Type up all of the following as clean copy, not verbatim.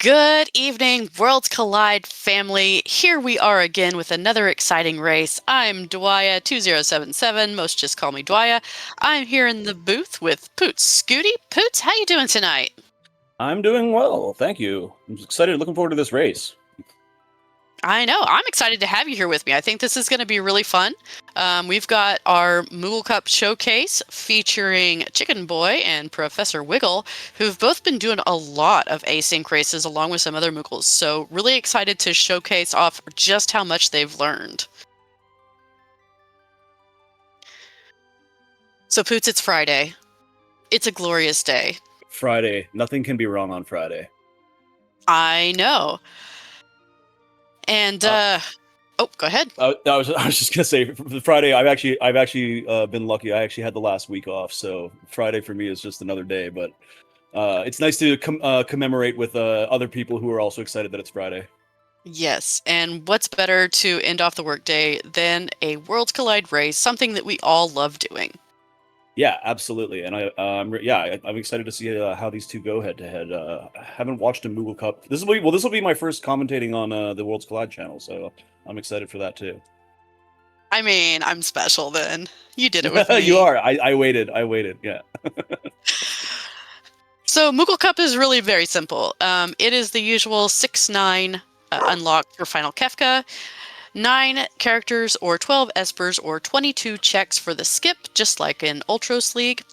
Good evening, Worlds Collide family. Here we are again with another exciting race. I'm Dwyer2077, most just call me Dwyer. I'm here in the booth with Poots. Scooty, Poots, how you doing tonight? I'm doing well, thank you. I'm excited, looking forward to this race. I know, I'm excited to have you here with me. I think this is going to be really fun. We've got our Moogle Cup showcase featuring Chicken Boy and Professor Wiggle, who've both been doing a lot of async races along with some other Moogles. So really excited to showcase off just how much they've learned. So Poots, it's Friday. It's a glorious day. Friday, nothing can be wrong on Friday. I know. And oh, go ahead. I was just gonna say, for Friday, I've actually been lucky. I actually had the last week off, so Friday for me is just another day. But it's nice to commemorate with other people who are also excited that it's Friday. Yes, and what's better to end off the workday than a Worlds Collide race, something that we all love doing. Yeah, absolutely. And I'm excited to see how these two go head to head. I haven't watched a Moogle Cup. This will be my first commentating on the Worlds Collide channel, so I'm excited for that too. I mean, I'm special then. You did it with me. You are. I waited. Yeah. So Moogle Cup is really very simple. It is the usual 6-9 unlock for Final Kefka, 9 characters or 12 espers or 22 checks for the skip, just like in Ultros League.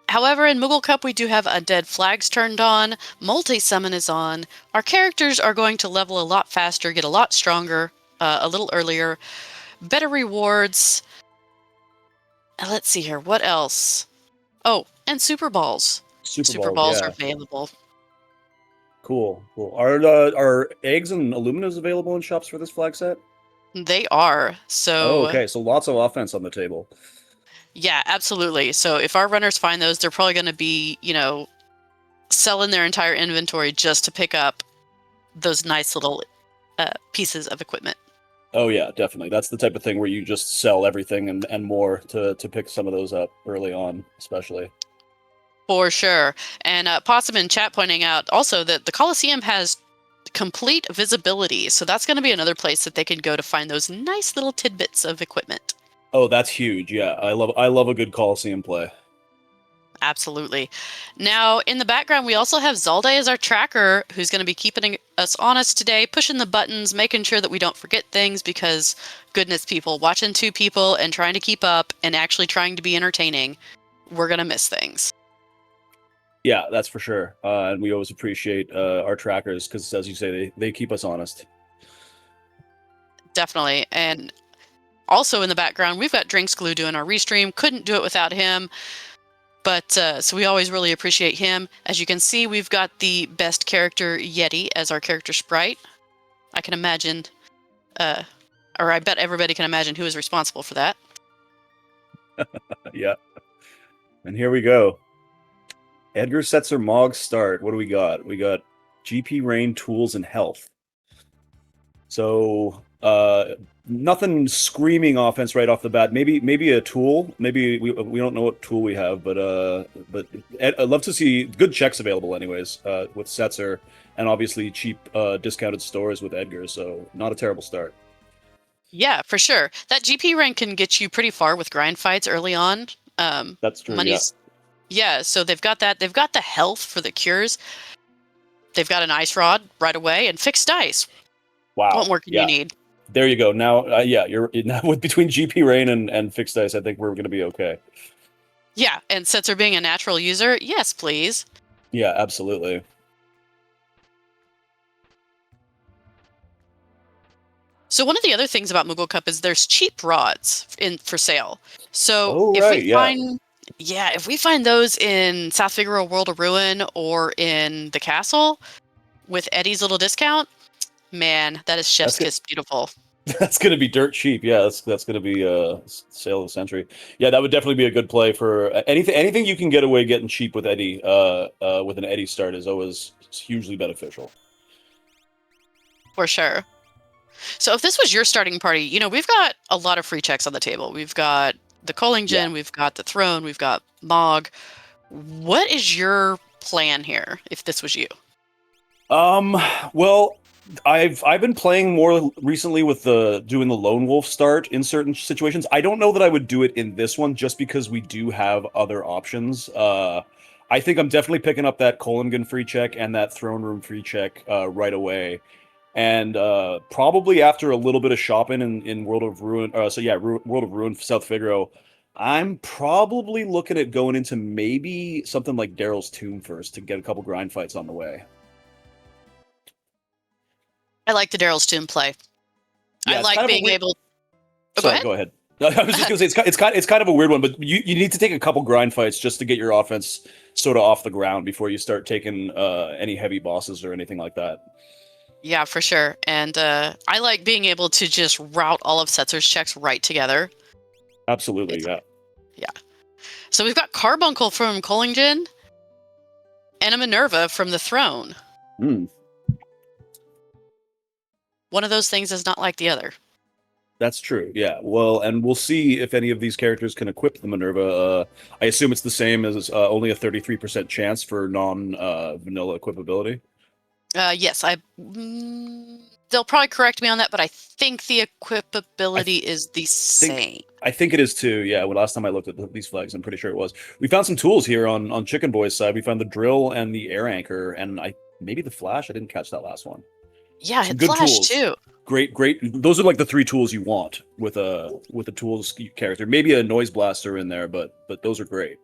However, in Moogle Cup, we do have undead flags turned on, multi-summon is on, our characters are going to level a lot faster, get a lot stronger, a little earlier, better rewards. Let's see here, what else? Oh, and Super Balls. Super Balls Yeah. are available. Cool. Are eggs and aluminas available in shops for this flag set? They are. Oh, So, okay. So lots of offense on the table. yeah, absolutely. So if our runners find those, they're probably going to be, selling their entire inventory just to pick up those nice little pieces of equipment. Oh yeah, definitely. That's the type of thing where you just sell everything and more to pick some of those up early on, especially. For sure. And Possum in chat pointing out also that the Coliseum has complete visibility. So that's going to be another place that they can go to find those nice little tidbits of equipment. Oh, that's huge. Yeah, I love a good Coliseum play. Absolutely. Now, in the background, we also have Zalday as our tracker, who's going to be keeping us honest today, pushing the buttons, making sure that we don't forget things, because, goodness, people, watching 2 people and trying to keep up and actually trying to be entertaining, we're going to miss things. Yeah, that's for sure. And we always appreciate our trackers because, as you say, they keep us honest. Definitely. And also in the background, we've got Drinks Glue doing our restream. Couldn't do it without him. But so we always really appreciate him. As you can see, we've got the best character Yeti as our character sprite. I can imagine, or I bet everybody can imagine who is responsible for that. Yeah. And here we go. Edgar Setzer Mog start. What do we got? We got GP Rain, Tools, and Health. So nothing screaming offense right off the bat. Maybe a tool. Maybe we don't know what tool we have, but I'd love to see good checks available anyways with Setzer, and obviously cheap discounted stores with Edgar. So not a terrible start. Yeah, for sure. That GP rank can get you pretty far with grind fights early on. That's true. Money's, yeah. So they've got that. They've got the health for the cures. They've got an ice rod right away and fixed dice. Wow. What more can you need? There you go. Now, yeah, you're now with between GP Rain and fixed dice. I think we're going to be okay. Yeah, and Setzer being a natural user, yes, please. Yeah, absolutely. So one of the other things about Moogle Cup is there's cheap rods for sale. So Oh, if right, we find, yeah, if we find those in South Figaro World of Ruin or in the castle with Eddie's little discount, man, that is chef's kiss beautiful. That's going to be dirt cheap. Yeah, that's going to be sale of the century. Yeah, that would definitely be a good play for anything you can get away getting cheap with Eddie. With an Eddie start is always hugely beneficial. For sure. So if this was your starting party, we've got a lot of free checks on the table. We've got the Collington, we've got the Throne, we've got Mog. What is your plan here if this was you? Um, well, I've been playing more recently with the doing the lone wolf start in certain situations. I don't know that I would do it in this one just because we do have other options. I think I'm definitely picking up that Kolingen free check and that throne room free check right away. And probably after a little bit of shopping in World of Ruin, World of Ruin South Figaro, I'm probably looking at going into maybe something like Daryl's Tomb first to get a couple grind fights on the way. I like the Daryl's Tomb play. I Yeah, it's like kind of a being weird. able. Oh, go Sorry, ahead. go ahead. I was just gonna say it's kind of a weird one, but you need to take a couple grind fights just to get your offense sort of off the ground before you start taking any heavy bosses or anything like that. Yeah, for sure. And I like being able to just route all of Setzer's checks right together. Absolutely, It's yeah. yeah. So we've got Carbuncle from Collingen and a Minerva from the Throne. Hmm. One of those things is not like the other. That's true. Yeah. Well, and we'll see if any of these characters can equip the Minerva. I assume it's the same as only a 33% chance for non vanilla equipability. Yes, they'll probably correct me on that, but I think the I equipability is the think same. I think it is too. Yeah. Well, last time I looked at these flags, I'm pretty sure it was. We found some tools here on Chicken Boy's side. We found the drill and the air anchor, and I maybe the flash. I didn't catch that last one. Yeah, Some hit good Flash tools. too. Great. Those are like the three tools you want with a tools character. Maybe a noise blaster in there, but those are great.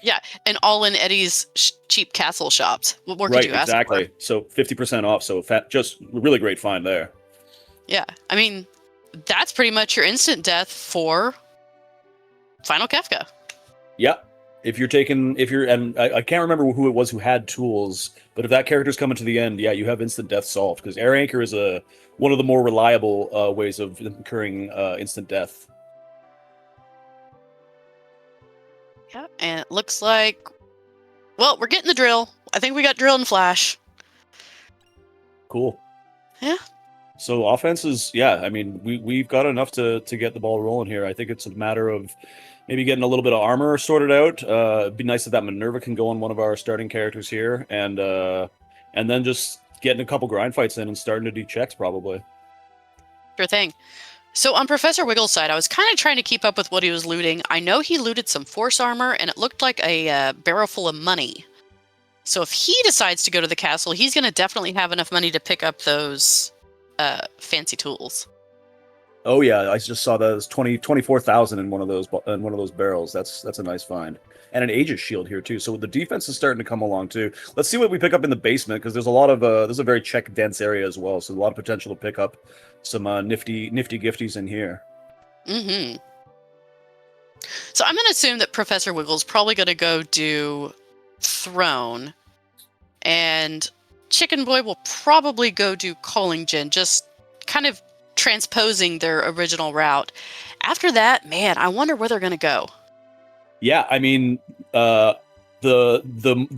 Yeah, and all in Eddie's cheap castle shops. What more could Right, you ask for? exactly. So 50% off. So just really great find there. Yeah, I mean, that's pretty much your instant death for Final Kefka. Yeah. And I can't remember who it was who had tools, but if that character's coming to the end, yeah, you have instant death solved because air anchor is one of the more reliable ways of incurring instant death. Yeah, and it looks like, well, we're getting the drill. I think we got drill and Flash. Cool. Yeah. So offense is, yeah, I mean, we've got enough to get the ball rolling here. I think it's a matter of maybe getting a little bit of armor sorted out. It'd be nice if that Minerva can go on one of our starting characters here, and then just getting a couple grind fights in and starting to do checks probably. Sure thing. So on Professor Wiggle's side, I was kind of trying to keep up with what he was looting. I know he looted some force armor, and it looked like a barrel full of money. So if he decides to go to the castle, he's going to definitely have enough money to pick up those fancy tools. Oh yeah, I just saw that it was 24,000 in one of those barrels. That's a nice find. And an Aegis shield here too. So the defense is starting to come along too. Let's see what we pick up in the basement because there's a lot of there's a very check dense area as well. So a lot of potential to pick up some nifty gifties in here. Mm-hmm. So I'm going to assume that Professor Wiggle's probably going to go do Throne, and Chicken Boy will probably go do Collingen, just kind of transposing their original route. After that, man, I wonder where they're going to go. Yeah, I mean, the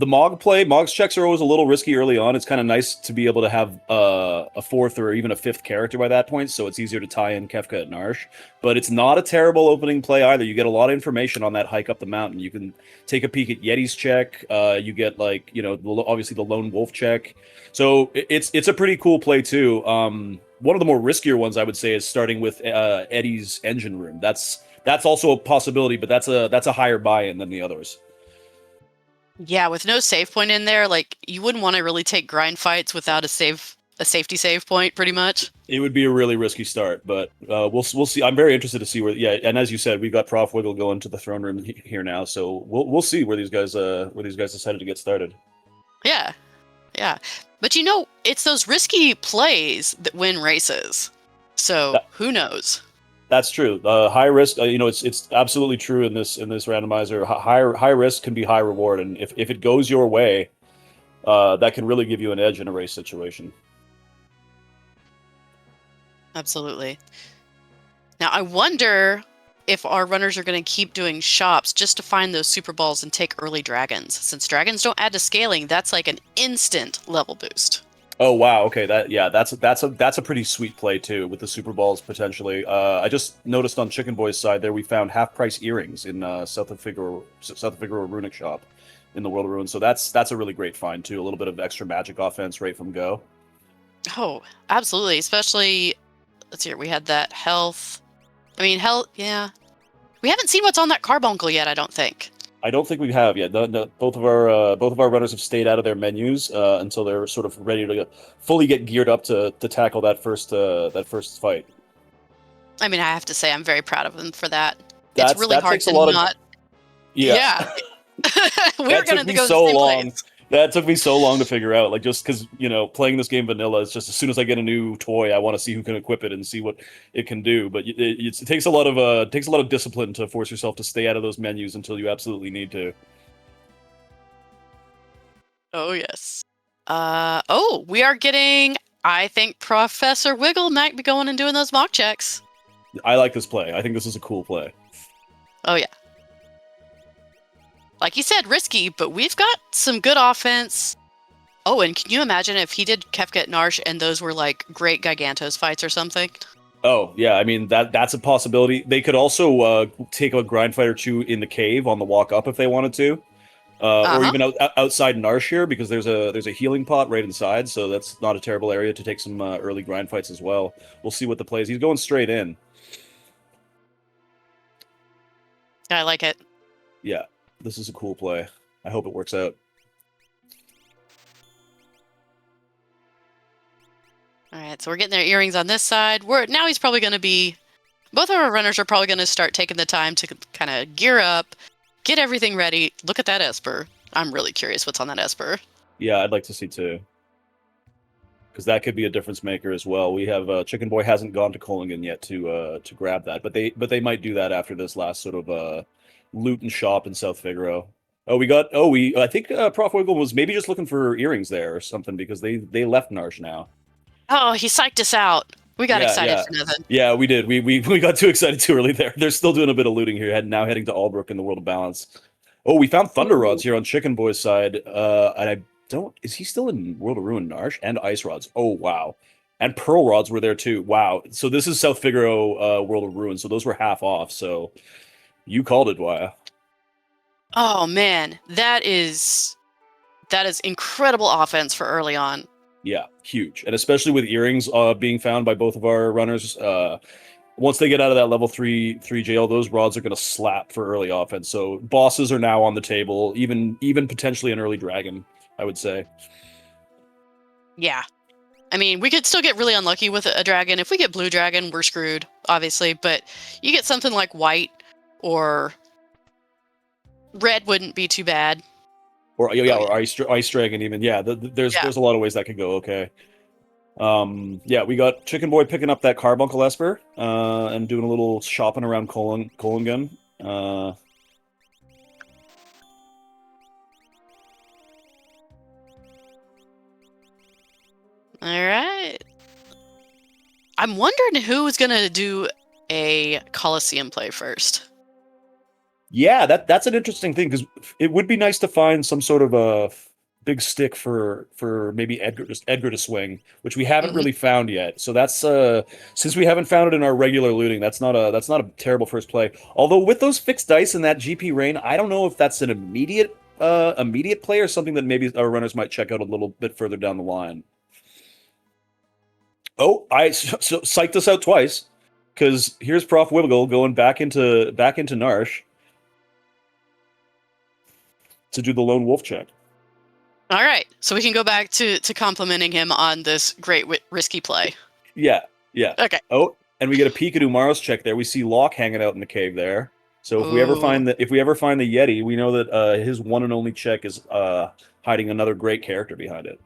Mog's checks are always a little risky early on. It's kind of nice to be able to have a fourth or even a fifth character by that point, so it's easier to tie in Kefka at Narsh. But it's not a terrible opening play either. You get a lot of information on that hike up the mountain. You can take a peek at Yeti's check. You get obviously the Lone Wolf check. So it's a pretty cool play too. One of the more riskier ones I would say is starting with Eddie's engine room. That's also a possibility, but that's a higher buy-in than the others. Yeah, with no save point in there, like you wouldn't want to really take grind fights without a safety save point, pretty much. It would be a really risky start, but we'll see. I'm very interested to see where. Yeah, and as you said, we've got Prof Wiggle going to the throne room here now, so we'll see where these guys decided to get started. Yeah, yeah, but it's those risky plays that win races. So who knows? That's true. High risk, it's absolutely true in this randomizer. High risk can be high reward, and if it goes your way, that can really give you an edge in a race situation. Absolutely. Now I wonder if our runners are going to keep doing shops just to find those super balls and take early dragons. Since dragons don't add to scaling, that's like an instant level boost. Oh wow, okay, that's a pretty sweet play too with the Super Balls potentially. I just noticed on Chicken Boy's side there we found half price earrings in South of Figaro Runic shop in the World of Ruin. So that's a really great find too. A little bit of extra magic offense right from go. Oh, absolutely. Especially, let's see here. We had that health. I mean, health. Yeah, we haven't seen what's on that carbuncle yet. I don't think. I don't think we have yet. Both of our runners have stayed out of their menus until they're sort of ready to fully get geared up to tackle that first fight. I mean, I have to say, I'm very proud of them for that. It's That's really that hard takes to a lot not. of yeah. Yeah, we were That going took to me go to the so same long. place. That took me so long to figure out. Like just because playing this game vanilla is just as soon as I get a new toy, I want to see who can equip it and see what it can do. But it takes a lot of discipline to force yourself to stay out of those menus until you absolutely need to. Oh yes. Oh, we are getting. I think Professor Wiggle might be going and doing those mock checks. I like this play. I think this is a cool play. Oh yeah. Like you said, risky, but we've got some good offense. Oh, and can you imagine if he did Kefka at Narsh and those were like great Gigantos fights or something? Oh yeah, I mean that's a possibility. They could also take a grind fight or two in the cave on the walk up if they wanted to, or Uh-huh. even outside Narsh here because there's a healing pot right inside, so that's not a terrible area to take some early grind fights as well. We'll see what the play is. He's going straight in. I like it. Yeah, this is a cool play. I hope it works out. All right, so we're getting their earrings on this side. Now he's probably going to be. Both of our runners are probably going to start taking the time to kind of gear up, get everything ready. Look at that Esper. I'm really curious what's on that Esper. Yeah, I'd like to see too, because that could be a difference maker as well. We have Chicken Boy hasn't gone to Kolingen yet to grab that, but they might do that after this last sort of loot and shop in South Figaro. I think Prof Wiggle was maybe just looking for earrings there or something because they left Narsh now. Oh, he psyched us out. We got Yeah, excited yeah. for nothing. Yeah, we did. We got too excited too early there. They're still doing a bit of looting here, now heading to Albrook in the World of Balance. Oh, we found Thunder Rods here on Chicken Boy's side. And I don't is he still in World of Ruin Narsh? And Ice Rods. Oh wow. And Pearl Rods were there too. Wow. So this is South Figaro World of Ruin. So those were half off. So you called it, Waya. Oh man, that is incredible offense for early on. Yeah, huge. And especially with earrings being found by both of our runners, once they get out of that level three jail, those rods are going to slap for early offense. So bosses are now on the table, even potentially an early dragon, I would say. Yeah. I mean, we could still get really unlucky with a dragon. If we get blue dragon, we're screwed, obviously. But you get something like white or red wouldn't be too bad. Or or ice dragon even. Yeah, there's a lot of ways that could go. Okay. Yeah, we got Chicken Boy picking up that Carbuncle Esper and doing a little shopping around Kolingen. All right. I'm wondering who's going to do a Coliseum play first. Yeah, that's an interesting thing because it would be nice to find some sort of a big stick for maybe Edgar to swing, which we haven't really found yet. So that's since we haven't found it in our regular looting, that's not a terrible first play. Although with those fixed dice and that GP rain, I don't know if that's an immediate play or something that maybe our runners might check out a little bit further down the line. Oh, I psyched us out twice because here's Prof Wiggle going back into Narsh to do the lone wolf check. All right, so we can go back to complimenting him on this great risky play. Yeah. Okay. Oh, and we get a peek at Umaro's check there. We see Locke hanging out in the cave there. So if we ever find the Yeti, we know that his one and only check is hiding another great character behind it.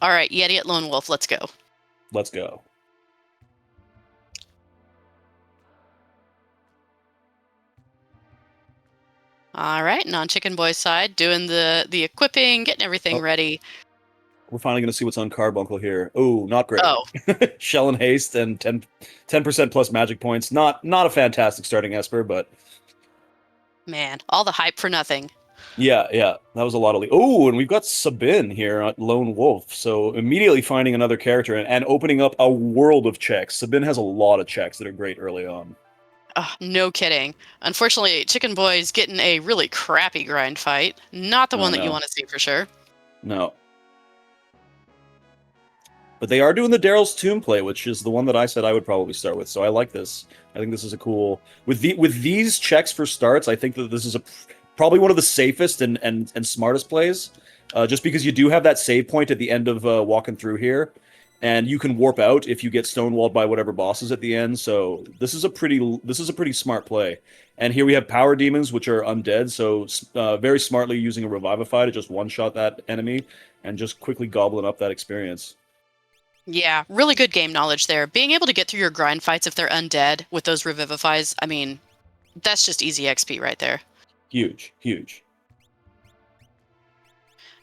All right, Yeti at Lone Wolf. Let's go. Let's go. All right, and on Chicken Boy's side, doing the equipping, getting everything ready. We're finally going to see what's on Carbuncle here. Oh, not great. Oh. Shell and Haste and 10% plus magic points. Not a fantastic starting Esper, but... Man, all the hype for nothing. Yeah, yeah, that was a lot of. Oh, and we've got Sabin here at Lone Wolf. So immediately finding another character and opening up a world of checks. Sabin has a lot of checks that are great early on. No kidding. Unfortunately, Chicken Boy's getting a really crappy grind fight. Not the Oh one that you no, want to see for sure. no. But they are doing the Daryl's Tomb play, which is the one that I said I would probably start with. So I like this. I think this is a cool with these checks for starts. I think that this is probably one of the safest and smartest plays, just because you do have that save point at the end of walking through here, and you can warp out if you get stonewalled by whatever bosses at the end. So this is a pretty smart play. And here we have power demons, which are undead. So very smartly using a revivify to just one shot that enemy and just quickly gobbling up that experience. Yeah, really good game knowledge there. Being able to get through your grind fights if they're undead with those revivifies, I mean, that's just easy XP right there. Huge, huge.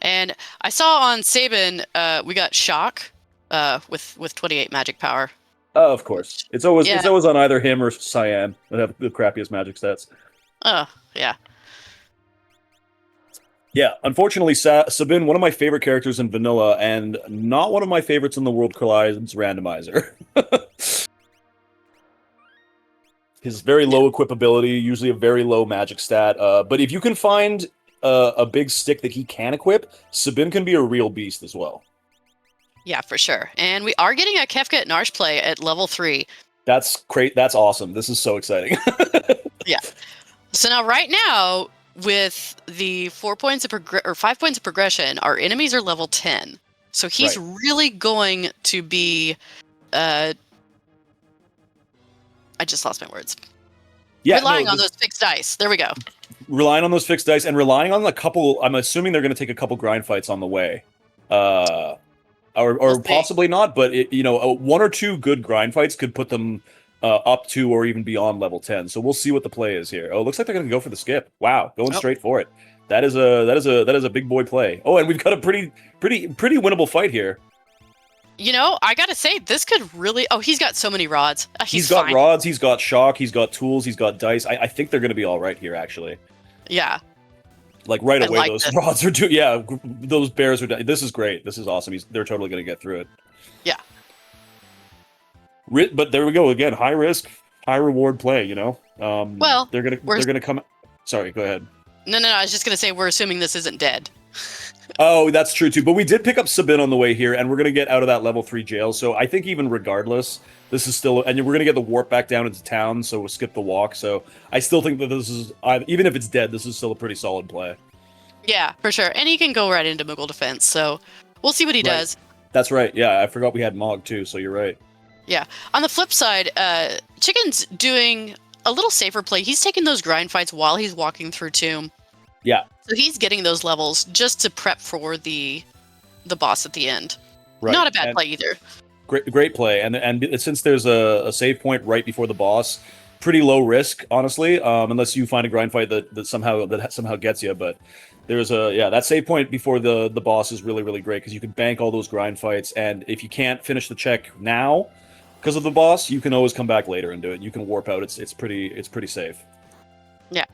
And I saw on Sabin, we got Shock with 28 magic power. Of course, Yeah. it's always on either him or Cyan that have the crappiest magic stats. Oh, yeah. Yeah, unfortunately, Sabin, one of my favorite characters in vanilla, and not one of my favorites in the World Collides Randomizer. His very low equipability, usually a very low magic stat. But if you can find a big stick that he can equip, Sabin can be a real beast as well. Yeah, for sure. And we are getting a Kefka at Narsh play at level 3. That's great. That's awesome. This is so exciting. Yeah. So now, right now, with the 5 points of progression, our enemies are level 10. So he's really going to be. I just lost my words. Yeah, relying on those fixed dice. There we go. Relying on those fixed dice and relying on a couple. I'm assuming they're going to take a couple grind fights on the way. Or We'll see. possibly not, but one or two good grind fights could put them up to or even beyond level 10. So we'll see what the play is here. Oh, it looks like they're going to go for the skip. Wow, going straight for it. That is a big boy play. Oh, and we've got a pretty winnable fight here. You know, I gotta say, this could really. Oh, he's got so many rods. He's got fine. rods. He's got shock. He's got tools. He's got dice. I think they're going to be all right here, actually. Yeah. Like right away, like those this. rods are doing. Yeah, those bears are. This is great. This is awesome. They're totally going to get through it. Yeah. But there we go again. High risk, high reward play. You know. Well, they're gonna come. Sorry, go ahead. No. I was just gonna say we're assuming this isn't dead. Oh, that's true too. But we did pick up Sabin on the way here, and we're gonna get out of that level 3 jail. So I think even regardless, this is still, and we're gonna get the warp back down into town. So we'll skip the walk. So I still think that this is, even if it's dead, this is still a pretty solid play. Yeah, for sure. And he can go right into Moogle defense. So we'll see what he does. That's right. Yeah, I forgot we had Mog too. So you're right. Yeah. On the flip side, Chicken's doing a little safer play. He's taking those grind fights while he's walking through Tomb. Yeah. So he's getting those levels just to prep for the boss at the end. Right. Not a bad play either. Great play. And since there's a save point right before the boss, pretty low risk, honestly, unless you find a grind fight that somehow gets you. But there's that save point before the boss is really, really great because you can bank all those grind fights, and if you can't finish the check now because of the boss, you can always come back later and do it. You can warp out. It's pretty safe. Yeah.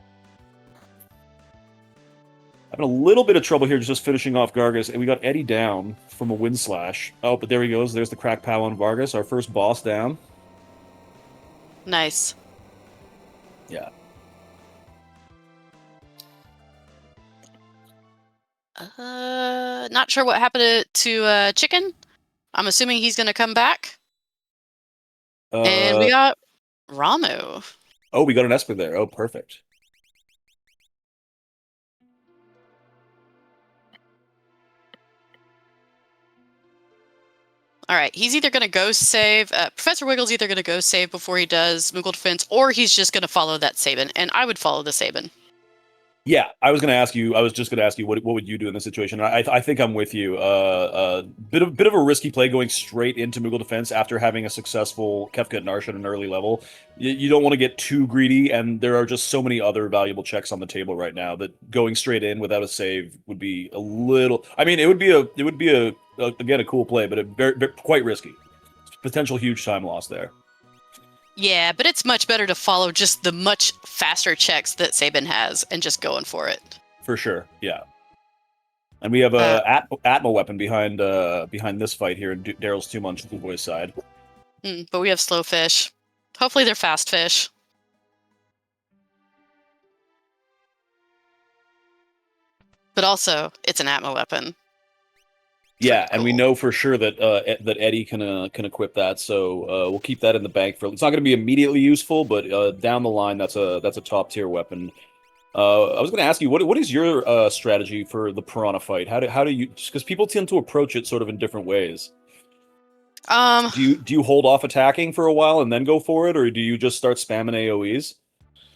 Having a little bit of trouble here just finishing off Gargus, and we got Eddie down from a wind slash. Oh, but there he goes. There's the crack pow on Vargas, our first boss down. Nice. Yeah. Not sure what happened to Chicken. I'm assuming he's going to come back. And we got Ramu. Oh, we got an Esper there. Oh, perfect. All right, he's either going to go save. Professor Wiggle's either going to go save before he does Moogle defense, or he's just going to follow that Sabin. And I would follow the Sabin. Yeah, I was just going to ask you what would you do in this situation? I think I'm with you. Bit of a risky play going straight into Moogle defense after having a successful Kefka at Narsh at an early level. You don't want to get too greedy, and there are just so many other valuable checks on the table right now that going straight in without a save would be a little. I mean, it would be again a cool play, but very quite risky. Potential huge time loss there. Yeah, but it's much better to follow just the much faster checks that Sabin has and just going for it. for sure. Yeah. And we have Uh, a Atmo weapon behind this fight here in Daryl's 2-month boy's side. but we have slow fish. Hopefully they're fast fish. But also, it's an Atmo weapon. Yeah, and cool. we know for sure that that Eddie can equip that, so we'll keep that in the bank for. It's not going to be immediately useful, but down the line, that's a top tier weapon. I was going to ask you, what is your strategy for the Piranha fight? How do you? Because people tend to approach it sort of in different ways. Do you hold off attacking for a while and then go for it, or do you just start spamming AOE's?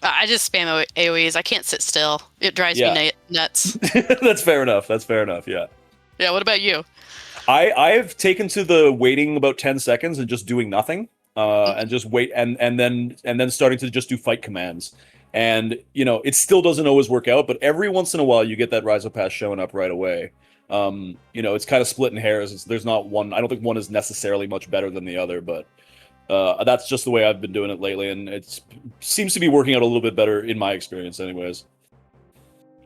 I just spam AoEs. I can't sit still. It drives me nuts. That's fair enough. That's fair enough. Yeah. Yeah, what about you? I've taken to the waiting about 10 seconds and just doing nothing, and just wait and then starting to just do fight commands. And it still doesn't always work out, but every once in a while you get that Rhizopass showing up right away. It's kind of splitting hairs. There's not one. I don't think one is necessarily much better than the other, but that's just the way I've been doing it lately, and it seems to be working out a little bit better in my experience, anyways.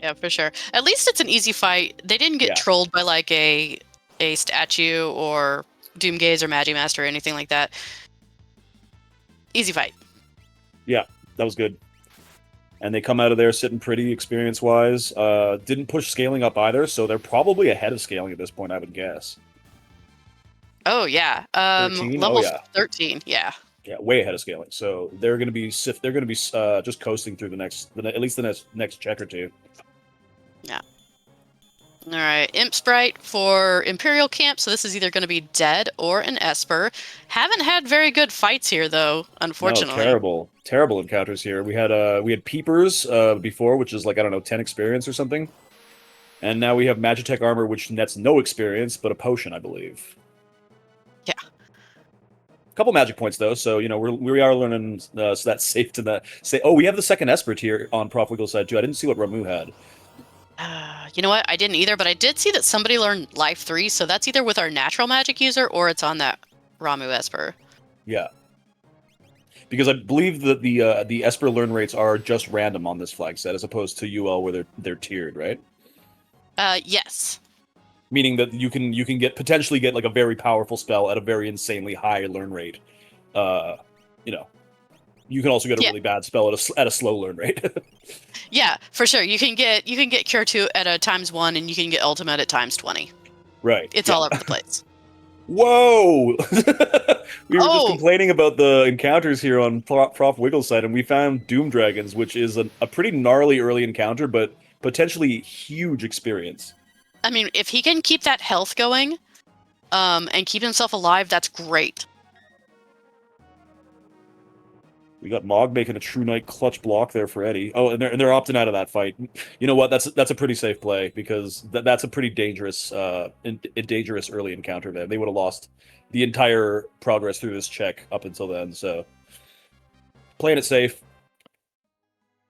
Yeah, for sure. At least it's an easy fight. They didn't get trolled by like a statue or Doomgaze or Magimaster or anything like that. Easy fight. Yeah, that was good. And they come out of there sitting pretty experience-wise. Didn't push scaling up either, so they're probably ahead of scaling at this point, I would guess. Oh yeah, 13? level 13. Yeah. Yeah, way ahead of scaling. So they're going to be just coasting through at least the next check or two. Yeah. All right, Imp Sprite for Imperial Camp. So this is either going to be Dead or an Esper. Haven't had very good fights here though, unfortunately. No, terrible encounters here. We had Peepers before, which is like, I don't know, 10 experience or something. And now we have Magitech Armor, which nets no experience, but a potion, I believe. Yeah. A couple magic points though, so we are learning, so that's safe to say. Oh, we have the second Esper here on Prof Wiggle's side too. I didn't see what Ramu had. You know what? I didn't either, but I did see that somebody learned Life 3, so that's either with our natural magic user or it's on that Ramu Esper. Yeah. Because I believe that the Esper learn rates are just random on this flag set, as opposed to UL where they're tiered, right? Yes. Meaning that you can potentially get like a very powerful spell at a very insanely high learn rate. You can also get a really bad spell at a slow learn rate. Yeah, for sure. You can get Cure 2 at a ×1, and you can get Ultimate at ×20. Right. It's all over the place. Whoa! We were just complaining about the encounters here on Prof Wiggle's side, and we found Doom Dragons, which is a pretty gnarly early encounter, but potentially huge experience. I mean, if he can keep that health going, and keep himself alive, that's great. We got Mog making a True Knight clutch block there for Eddie. Oh, and they're opting out of that fight. You know what? That's a pretty safe play, because that's a pretty dangerous early encounter there. They would have lost the entire progress through this check up until then. So playing it safe.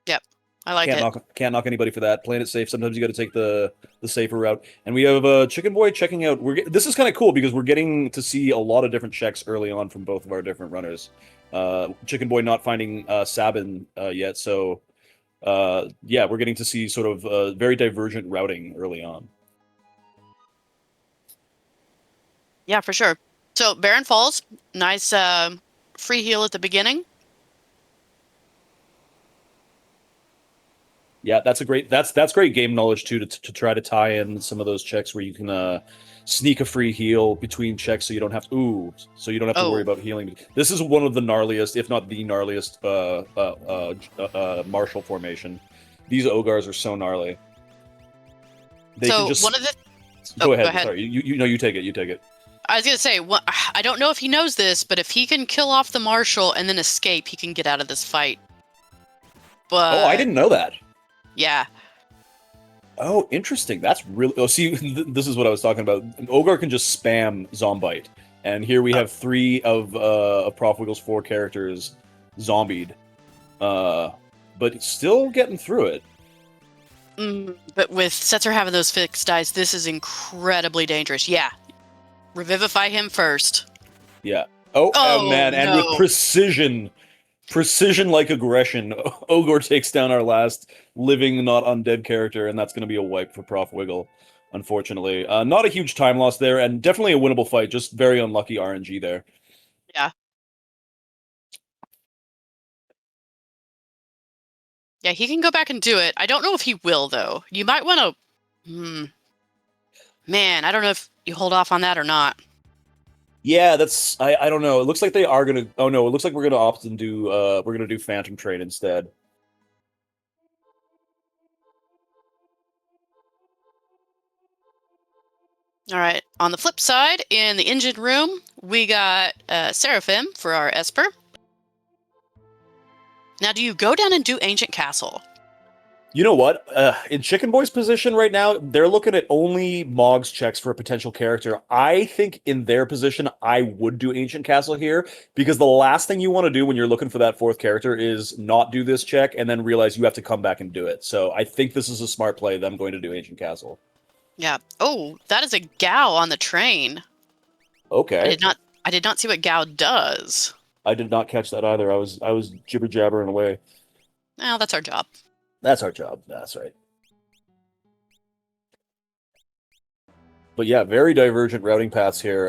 Yep, I like it. Can't knock anybody for that. Playing it safe. Sometimes you got to take the safer route. And we have Chicken Boy checking out. This is kind of cool because we're getting to see a lot of different checks early on from both of our different runners. Chicken Boy not finding Sabin yet, so we're getting to see sort of very divergent routing early on. Yeah, for sure. So Baron Falls, nice free heal at the beginning. Yeah, that's great game knowledge too, to try to tie in some of those checks where you can sneak a free heal between checks, so you don't have to worry about healing. This is one of the gnarliest, if not the gnarliest, martial formation. These Ogars are so gnarly. Go ahead. Sorry, you take it. You take it. I was gonna say, I don't know if he knows this, but if he can kill off the marshal and then escape, he can get out of this fight. But I didn't know that. Yeah. Oh, interesting. That's really... Oh, see, this is what I was talking about. Ogar can just spam Zombite. And here we have 3 of Prof Wiggle's 4 characters zombied. But still getting through it. But with Setzer having those fixed dice, this is incredibly dangerous. Yeah. Revivify him first. Yeah. Oh man, and with precision. precision-like aggression. Ogre takes down our last living, not undead character, and that's going to be a wipe for Prof. Wiggle, unfortunately. Not a huge time loss there, and definitely a winnable fight, just very unlucky RNG there. Yeah. Yeah, he can go back and do it. I don't know if he will, though. You might want to... Man, I don't know if you hold off on that or not. Yeah, that's I don't know. It looks like they are gonna. Oh no, it looks like we're gonna opt and do we're gonna do Phantom Train instead. All right. On the flip side, in the engine room, we got Seraphim for our Esper. Now, do you go down and do Ancient Castle? You know what? In Chicken Boy's position right now, they're looking at only Mog's checks for a potential character. I think in their position, I would do Ancient Castle here because the last thing you want to do when you're looking for that fourth character is not do this check and then realize you have to come back and do it. So I think this is a smart play. Them going to do Ancient Castle. Yeah. Oh, that is a Gao on the train. Okay. I did not see what Gao does. I did not catch that either. I was jibber jabbering away. Well, that's our job. That's our job. That's right. But yeah, very divergent routing paths here.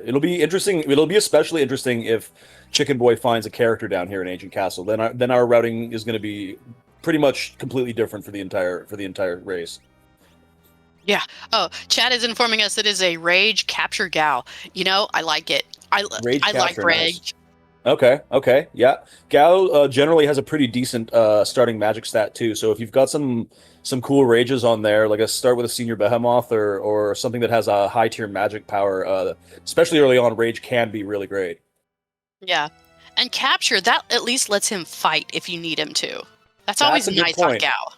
It'll be interesting. It'll be especially interesting if Chicken Boy finds a character down here in Ancient Castle. Then our routing is going to be pretty much completely different for the entire race. Yeah. Oh, Chad is informing us it is a Rage Capture Gao. You know, I like it. I like Rage. Nice. Okay, yeah. Gao generally has a pretty decent starting magic stat too. So if you've got some cool rages on there, like a start with a senior behemoth or something that has a high tier magic power, especially early on, rage can be really great. Yeah, and capture that at least lets him fight if you need him to. That's always a good nice on point. Gao.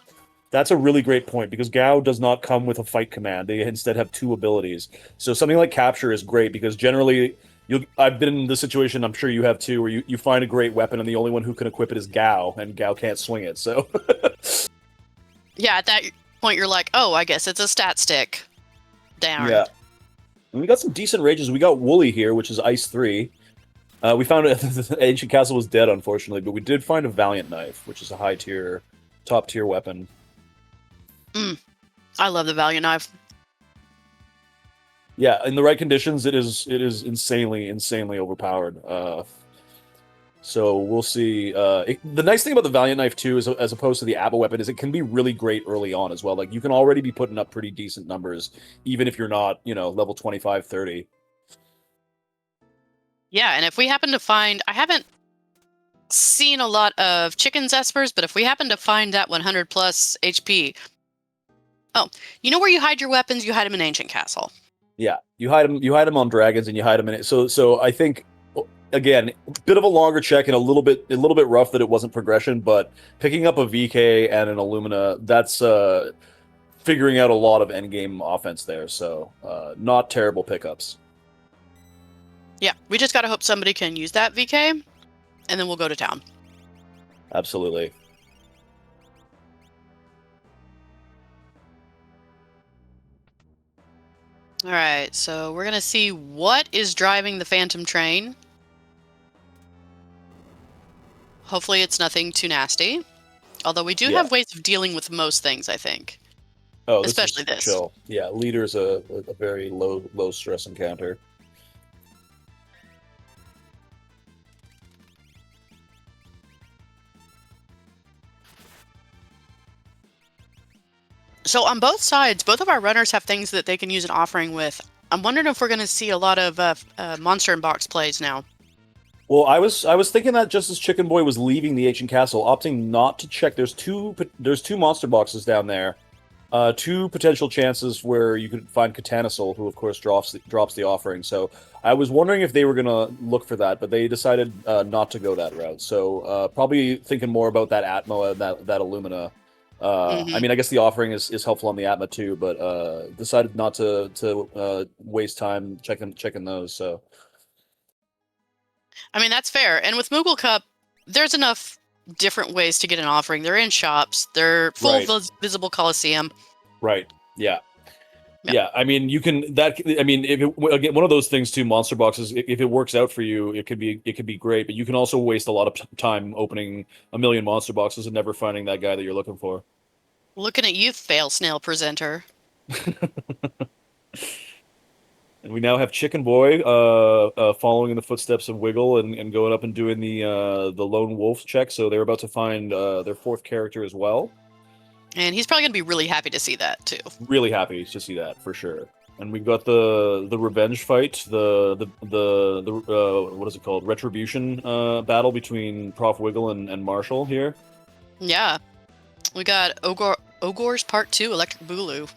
That's a really great point because Gao does not come with a fight command. They instead have two abilities. So something like capture is great because generally. I've been in the situation, I'm sure you have too, where you find a great weapon and the only one who can equip it is Gao, and Gao can't swing it, so... Yeah, at that point you're like, oh, I guess it's a stat stick. Damn. Yeah. And we got some decent rages. We got Wooly here, which is Ice 3. We found Ancient Castle was dead, unfortunately, but we did find a Valiant Knife, which is a high-tier, top-tier weapon. I love the Valiant Knife. Yeah, in the right conditions, it is insanely overpowered. So we'll see. The nice thing about the Valiant Knife too, is as opposed to the Abba weapon, is it can be really great early on as well. Like you can already be putting up pretty decent numbers, even if you're not, level 25, 30. Yeah, and if we happen to find, I haven't seen a lot of Chicken's Espers, but if we happen to find that 100 plus HP, oh, you know where you hide your weapons? You hide them in Ancient Castle. Yeah, you hide them on dragons, and you hide them in it. So I think, again, a bit of a longer check and a little bit rough that it wasn't progression, but picking up a VK and an Illumina, that's figuring out a lot of endgame offense there. So not terrible pickups. Yeah, we just gotta hope somebody can use that VK, and then we'll go to town. Absolutely. All right, so we're going to see what is driving the Phantom Train. Hopefully it's nothing too nasty. Although we do have ways of dealing with most things, I think. Oh, especially this. Chill. Yeah, leader's a very low stress encounter. So on both sides, both of our runners have things that they can use an offering with. I'm wondering if we're going to see a lot of monster and box plays now. Well, I was thinking that just as Chicken Boy was leaving the Ancient Castle, opting not to check. There's two monster boxes down there, two potential chances where you could find Katana Soul, who of course drops the offering. So I was wondering if they were gonna look for that, but they decided not to go that route. So probably thinking more about that Atma, that Illumina. I mean, I guess the offering is helpful on the Atma too, but decided not to waste time checking those. So, I mean, that's fair. And with Moogle Cup, there's enough different ways to get an offering. They're in shops. They're full of visible Coliseum. Right. Yeah. Yeah. Yeah, I mean, you can that. I mean, if it, again, one of those things too, monster boxes. If it works out for you, it could be great. But you can also waste a lot of time opening a million monster boxes and never finding that guy that you're looking for. Looking at you, fail snail presenter. And we now have Chicken Boy, following in the footsteps of Wiggle and going up and doing the lone wolf check. So they're about to find their fourth character as well. And he's probably going to be really happy to see that, too. Really happy to see that for sure. And we've got the revenge fight, the what is it called? Retribution battle between Prof Wiggle and Marshall here. Yeah. We got Ogor's Part 2, Electric Boogaloo.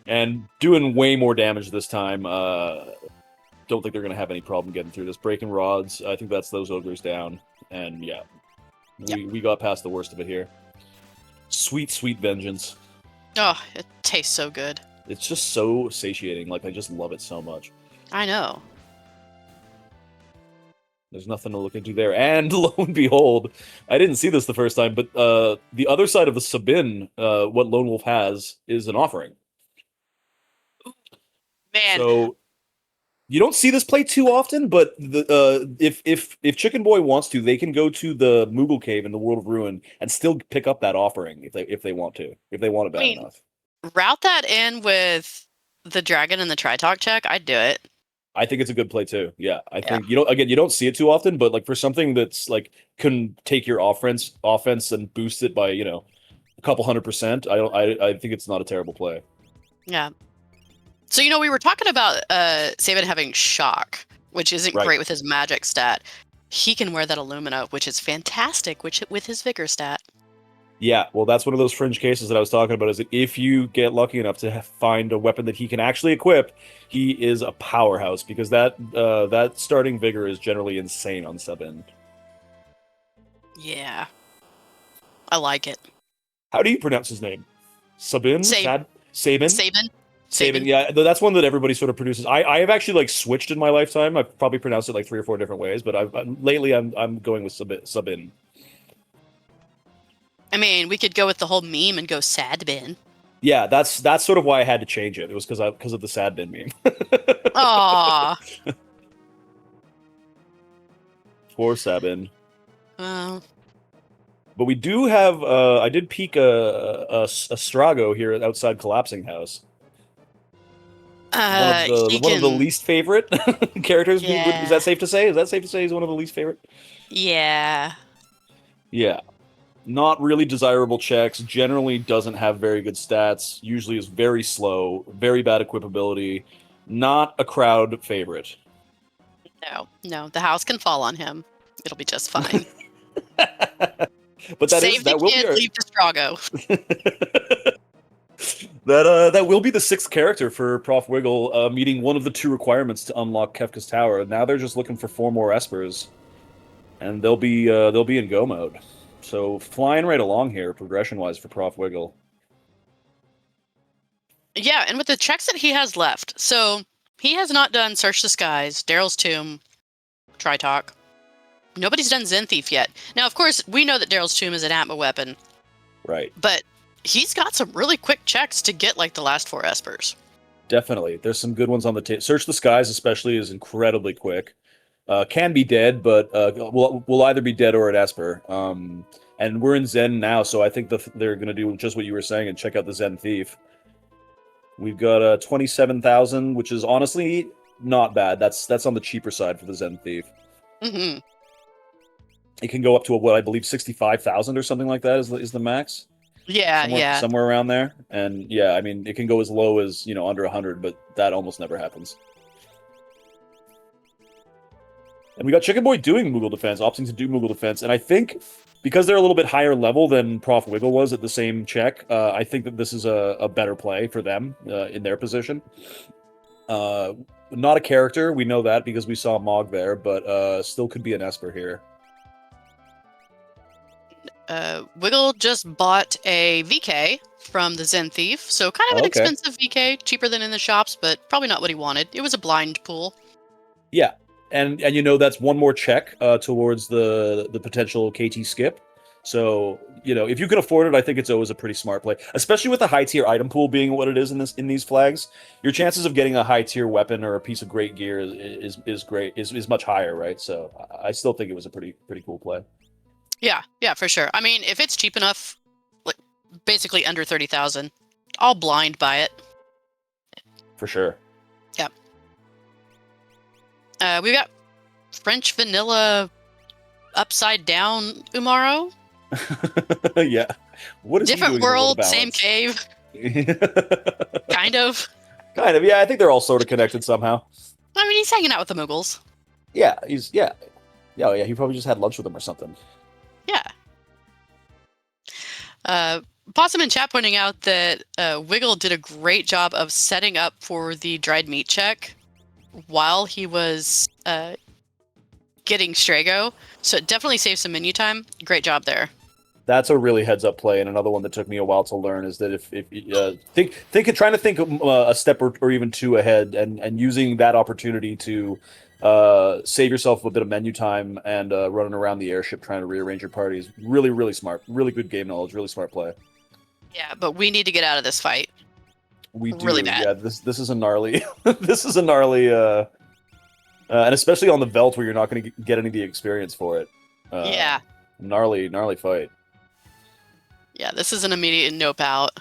And doing way more damage this time. Don't think they're going to have any problem getting through this. Breaking rods, I think that's those ogres down. And yeah, we got past the worst of it here. Sweet, sweet vengeance. Oh, it tastes so good. It's just so satiating. Like, I just love it so much. I know. There's nothing to look into there. And lo and behold, I didn't see this the first time, but the other side of the Sabin, what Lone Wolf has, is an offering. Man. So you don't see this play too often, but if Chicken Boy wants to, they can go to the Moogle cave in the World of Ruin and still pick up that offering if they want to, if they want it bad enough. Route that in with the dragon and the Tritalk check, I'd do it. I think it's a good play too. Yeah, I think you don't see it too often, but like for something that's like can take your offense and boost it by a couple 100%. I think it's not a terrible play. Yeah. So, we were talking about Sabin having shock, which isn't great with his magic stat. He can wear that Illumina, which is fantastic with his vigor stat. Yeah, well, that's one of those fringe cases that I was talking about, is that if you get lucky enough to find a weapon that he can actually equip, he is a powerhouse, because that starting vigor is generally insane on Sabin. Yeah. I like it. How do you pronounce his name? Sabin? Sabin? Sabin. Yeah, that's one that everybody sort of produces. I have actually switched in my lifetime. I've probably pronounced it 3 or 4 different ways, but lately I'm going with Sabin. I mean, we could go with the whole meme and go Sadbin. Yeah, that's sort of why I had to change it. It was because of the Sadbin meme. Aww. Poor Sabin. Well. But we do have. I did peek a Strago here outside Collapsing House. One of the least favorite characters. Yeah. Is that safe to say? Is that safe to say he's one of the least favorite? Yeah. Yeah. Not really desirable checks. Generally doesn't have very good stats. Usually is very slow. Very bad equipability. Not a crowd favorite. No. The house can fall on him. It'll be just fine. But that will be leave the Strago. That will be the 6th character for Prof Wiggle, meeting one of the 2 requirements to unlock Kefka's Tower. Now they're just looking for 4 more Espers, and they'll be in go mode. So flying right along here, progression-wise, for Prof Wiggle. Yeah, and with the checks that he has left, so he has not done Search the Skies, Daryl's Tomb, Tritalk. Nobody's done Zen Thief yet. Now, of course, we know that Daryl's Tomb is an Atma weapon. Right. But he's got some really quick checks to get the last 4 Espers. Definitely. There's some good ones on the table. Search the Skies especially is incredibly quick. Can be dead, but will either be dead or at Esper. And we're in Zen now, so I think they're going to do just what you were saying and check out the Zen Thief. We've got 27,000, which is honestly not bad. That's on the cheaper side for the Zen Thief. Mm-hmm. It can go up to what I believe 65,000 or something like that is the max. Yeah, somewhere around there. And yeah, I mean, it can go as low as under 100, but that almost never happens. And we got Chicken Boy doing Moogle defense, opting to do Moogle defense, and I think because they're a little bit higher level than Prof Wiggle was at the same check, I think that this is a better play for them in their position. Not a character, we know that because we saw Mog there, but still could be an Esper here. Wiggle just bought a VK from the Zen Thief, so kind of an expensive VK, cheaper than in the shops, but probably not what he wanted. It was a blind pool. Yeah, and that's one more check towards the potential KT skip. So, if you can afford it, I think it's always a pretty smart play, especially with the high tier item pool being what it is in these flags. Your chances of getting a high tier weapon or a piece of great gear is much higher, right? So, I still think it was a pretty cool play. Yeah, for sure. I mean, if it's cheap enough, like basically under 30,000, I'll blind buy it. For sure. Yeah. We've got French vanilla upside down Umaro. Yeah. What is Different he doing in the world, same balance? cave. Kind of. Kind of. Yeah, I think they're all sort of connected somehow. I mean, he's hanging out with the Moogles. Yeah, yeah. He probably just had lunch with them or something. Yeah. Possum and chat pointing out that Wiggle did a great job of setting up for the dried meat check while he was getting Strago. So it definitely saves some menu time. Great job there. That's a really heads up play, and another one that took me a while to learn is that if trying to think a step or even two ahead, and using that opportunity to save yourself a bit of menu time and running around the airship trying to rearrange your party is really, really smart. Really good game knowledge. Really smart play. Yeah, but we need to get out of this fight. We do. Really bad. Yeah, this is a gnarly. This is a gnarly, and especially on the Veld where you're not going to get any of the experience for it. Yeah. Gnarly fight. Yeah, this is an immediate nope out.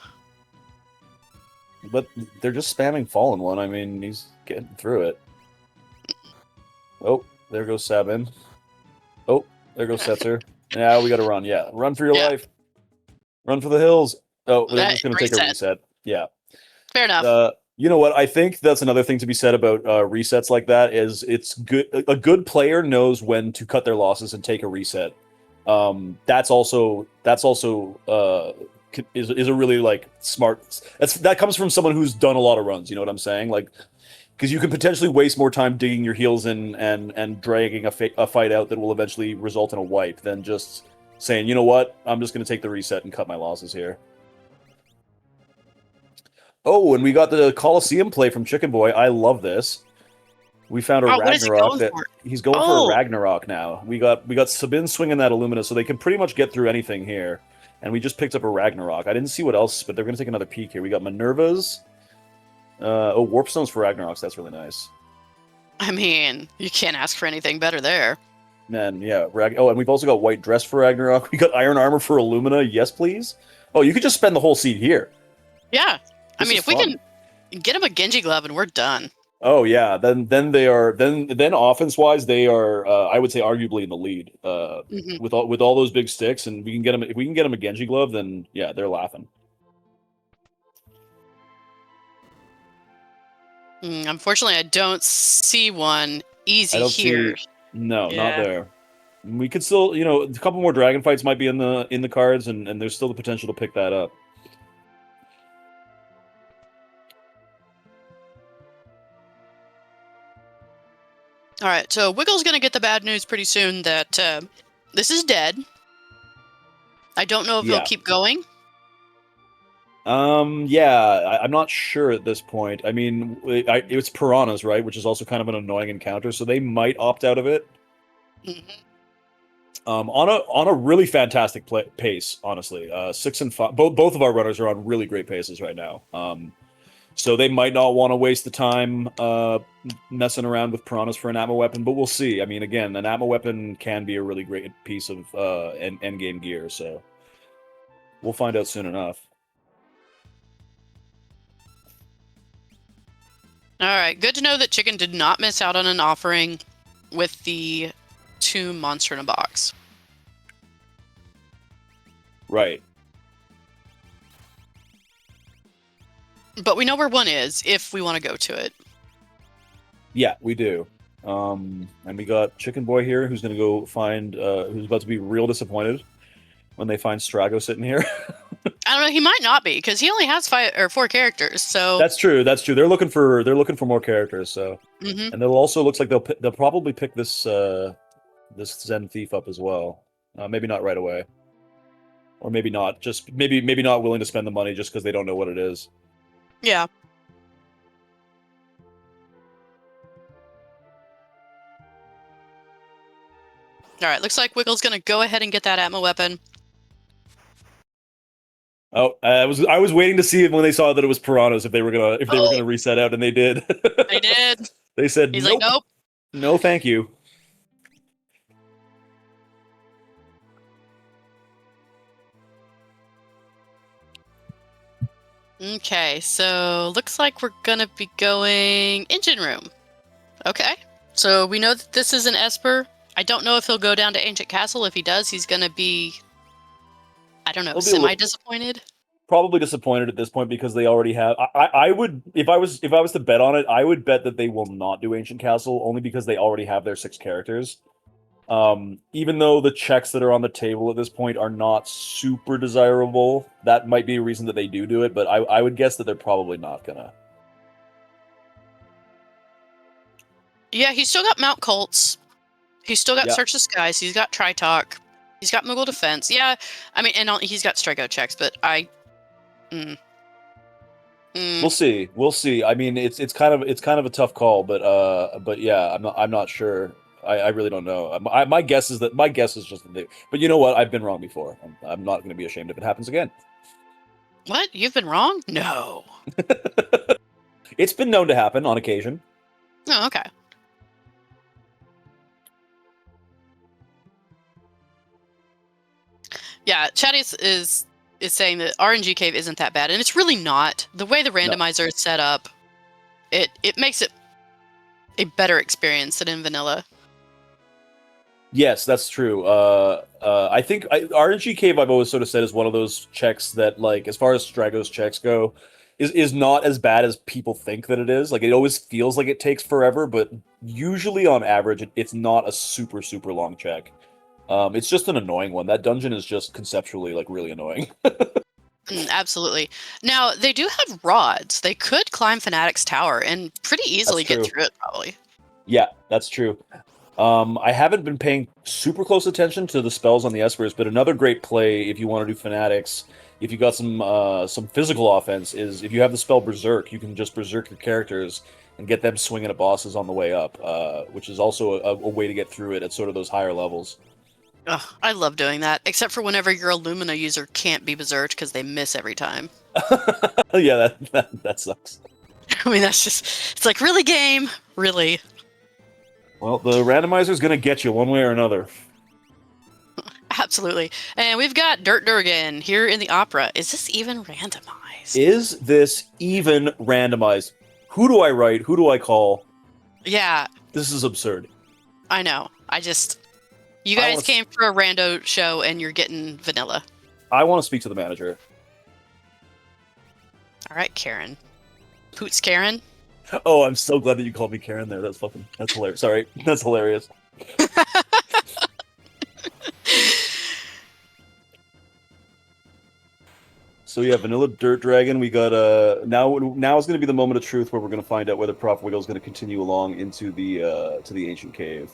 But they're just spamming Fallen One. I mean, he's getting through it. Oh, there goes Sabin. Oh, there goes Setzer. Now we got to run. Yeah, run for your life. Run for the hills. Oh, they're just going to take a reset. Yeah. Fair enough. You know what? I think that's another thing to be said about resets like that is it's good. A good player knows when to cut their losses and take a reset. That's also is a really like smart. That comes from someone who's done a lot of runs. You know what I'm saying? Like, because you can potentially waste more time digging your heels in and dragging a fight out that will eventually result in a wipe than just saying, you know what, I'm just going to take the reset and cut my losses here. Oh, and we got the Coliseum play from Chicken Boy. I love this. We found a Ragnarok. He's going for a Ragnarok now. We got Sabin swinging that Illumina, so they can pretty much get through anything here. And we just picked up a Ragnarok. I didn't see what else, but they're going to take another peek here. We got Minerva's. Warpstones for Ragnaroks. That's really nice. I mean, you can't ask for anything better there. Man, yeah. And we've also got White Dress for Ragnarok. We got Iron Armor for Illumina. Yes, please. Oh, you could just spend the whole seat here. Yeah. I mean, if we can get him a Genji glove and we're done. Oh yeah, then they are then offense wise they are I would say arguably in the lead with all those big sticks, and we can get them if we can get them a Genji glove, then yeah, they're laughing. Unfortunately, I don't see one easy here. Not there. We could still, a couple more dragon fights might be in the cards, and there's still the potential to pick that up. All right, so Wiggle's going to get the bad news pretty soon that this is dead. I don't know if he'll keep going. Yeah, I'm not sure at this point. I mean, it's piranhas, right? Which is also kind of an annoying encounter, so they might opt out of it. On a really fantastic pace, honestly. 6 and 5. Both of our runners are on really great paces right now. So they might not want to waste the time messing around with piranhas for an Atma weapon, but we'll see. I mean, again, an Atma weapon can be a really great piece of endgame gear, so we'll find out soon enough. All right, good to know that Chicken did not miss out on an offering with the 2 monster in a box. Right. But we know where one is if we want to go to it. Yeah, we do. And we got Chicken Boy here who's going to go find, who's about to be real disappointed when they find Strago sitting here. I don't know. He might not be because he only has 5 or 4 characters. So that's true. They're looking for more characters. So, and they'll also looks like they'll probably pick this this Zen Thief up as well. Maybe not right away, or maybe not. Just maybe not willing to spend the money just because they don't know what it is. Yeah. All right. Looks like Wiggle's gonna go ahead and get that Atma weapon. Oh, I was waiting to see when they saw that it was piranhas if they were gonna reset out, and they did. They did. They said He's like, nope, nope. no, thank you. Okay, so looks like we're gonna be going engine room. Okay, so we know that this is an Esper. I don't know if he'll go down to Ancient Castle. If he does, he's gonna be, I don't know, He'll be a little, semi-disappointed. probably disappointed at this point because they already have. I would if I was to bet on it, I would bet that they will not do Ancient Castle only because they already have their 6 characters. Even though the checks that are on the table at this point are not super desirable, that might be a reason that they do it. But I would guess that they're probably not gonna. Yeah, he's still got Mount Colts. He's still got Yeah, Search the Skies. He's got Tritalk. He's got Moogle Defense. Yeah, I mean, and he's got Strego checks, but mm, we'll see. We'll see. I mean, it's kind of a tough call, but yeah, I'm not sure. I really don't know. My guess is just that they. But you know what? I've been wrong before. I'm not going to be ashamed if it happens again. what? You've been wrong? No. It's been known to happen on occasion. Oh, okay. Yeah, Chatty is saying that RNG Cave isn't that bad, and it's really not. The way the No. randomizer is set up, it makes it a better experience than in vanilla. Yes, that's true. I think RNG Cave I've always sort of said is one of those checks that, like, as far as Strago's checks go, is not as bad as people think that it is. Like, it always feels like it takes forever, but usually on average, it's not a super long check. It's just an annoying one. That dungeon is just conceptually like really annoying. Absolutely. Now, they do have rods. They could climb Fanatic's tower and pretty easily get through it, probably. Yeah, that's true. I haven't been paying super close attention to the spells on the Espers, but another great play if you want to do Fanatics, if you got some physical offense, is if you have the spell Berserk, you can just Berserk your characters and get them swinging at bosses on the way up, which is also a way to get through it at sort of those higher levels. Ugh, I love doing that, except for whenever your Illumina user can't be berserked because they miss every time. Yeah, that sucks. I mean, it's like, really, game? Really? Well, the randomizer is going to get you one way or another. Absolutely. And we've got Dirt Durgan here in the opera. Is this even randomized? Is this even randomized? Who do I write? Who do I call? Yeah. This is absurd. I know. You guys came for a rando show and you're getting vanilla. I want to speak to the manager. All right, Karen. Poots Karen. Oh, I'm so glad that you called me Karen there. That's hilarious. Sorry. That's hilarious. So yeah, Vanilla Dirt Dragon. We got now is going to be the moment of truth where we're going to find out whether Prof Wiggle is going to continue along into the to the ancient cave.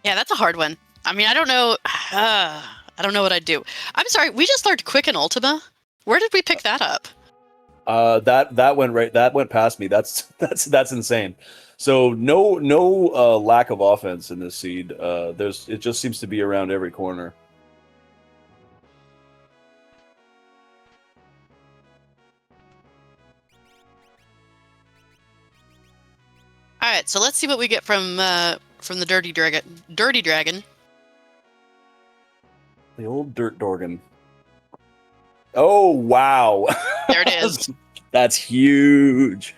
Yeah, that's a hard one. I mean, I don't know. I don't know what I'd do. I'm sorry. We just learned Quicken Ultima. Where did we pick that up? That went right. That went past me. That's insane. So no lack of offense in this seed. It just seems to be around every corner. All right, so let's see what we get from the Dirty Dragon. Dirty Dragon. The old Dirt Dorgan. Oh wow! There it is. That's huge.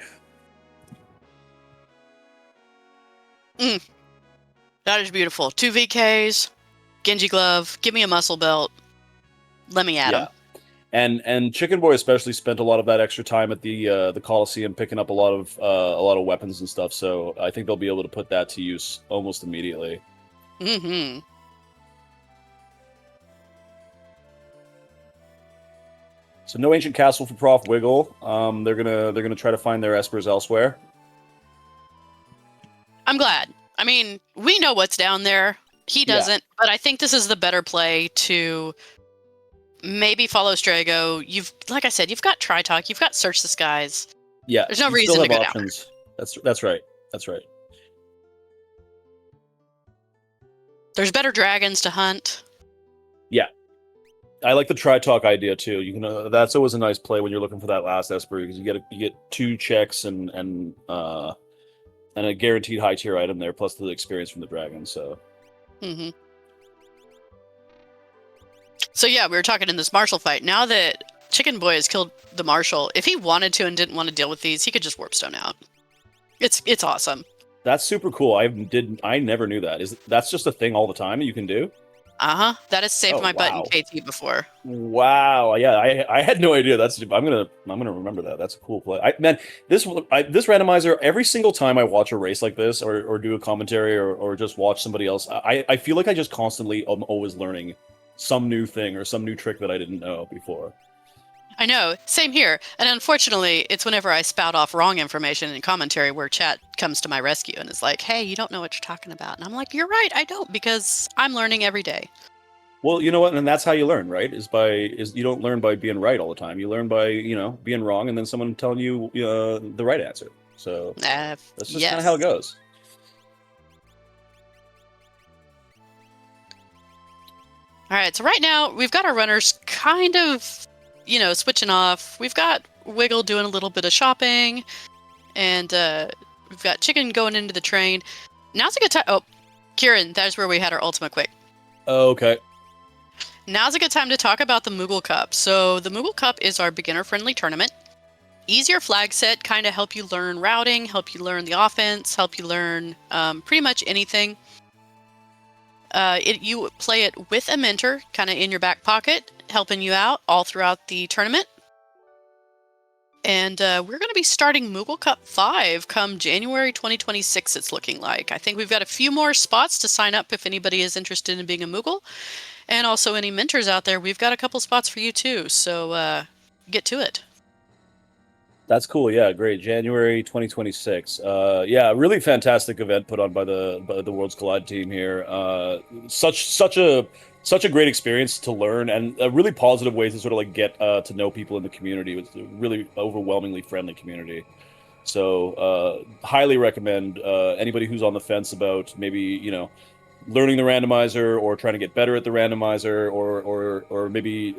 That is beautiful. 2 VKs, Genji Glove, give me a muscle belt. Let me at him. And Chicken Boy especially spent a lot of that extra time at the Coliseum picking up a lot of weapons and stuff. So I think they'll be able to put that to use almost immediately. Mm-hmm. So no ancient castle for Prof Wiggle. They're gonna try to find their espers elsewhere. I'm glad. I mean, we know what's down there. He doesn't, but I think this is the better play to maybe follow Strago. Like I said, you've got Tritalk, you've got Search the Skies. Yeah, there's no reason to go options. Down there. That's right. That's right. There's better dragons to hunt. Yeah, I like the tri-talk idea too. You can that's always a nice play when you're looking for that last Esper because you get 2 checks and a guaranteed high tier item there, plus the experience from the dragon. So. Mm-hmm. So yeah, we were talking in this Marshall fight. Now that Chicken Boy has killed the Marshal, if he wanted to and didn't want to deal with these, he could just Warpstone out. It's awesome. That's super cool. I never knew that. That's just a thing all the time that you can do? That has saved my butt in Wow. KT before. Wow. Yeah, I had no idea. I'm gonna remember that. That's a cool play. This randomizer, every single time I watch a race like this or do a commentary or just watch somebody else, I feel like I just constantly am always learning some new thing or some new trick that I didn't know before. I know, same here. And unfortunately, it's whenever I spout off wrong information in commentary where chat comes to my rescue and is like, hey, you don't know what you're talking about. And I'm like, you're right, I don't, because I'm learning every day. Well, you know what, and that's how you learn, right? You don't learn by being right all the time. You learn by being wrong, and then someone telling you the right answer. So that's just kind of how it goes. All right, so right now we've got our runners kind of, switching off. We've got Wiggle doing a little bit of shopping, and we've got Chicken going into the train. Now's a good time. Oh, Kieran, that's where we had our ultimate quick. Oh, okay. Now's a good time to talk about the Moogle Cup. So the Moogle Cup is our beginner-friendly tournament. Easier flag set, kind of help you learn routing, help you learn the offense, help you learn pretty much anything. You play it with a mentor, kind of in your back pocket, helping you out all throughout the tournament. And we're going to be starting Moogle Cup 5 come January 2026, it's looking like. I think we've got a few more spots to sign up if anybody is interested in being a Moogle. And also any mentors out there, we've got a couple spots for you too. So get to it. That's cool. Yeah, great. January 2026. Yeah, really fantastic event put on by the Worlds Collide team here. Such a great experience to learn and a really positive way to sort of like get to know people in the community. It's a really overwhelmingly friendly community. So highly recommend anybody who's on the fence about maybe learning the randomizer or trying to get better at the randomizer or maybe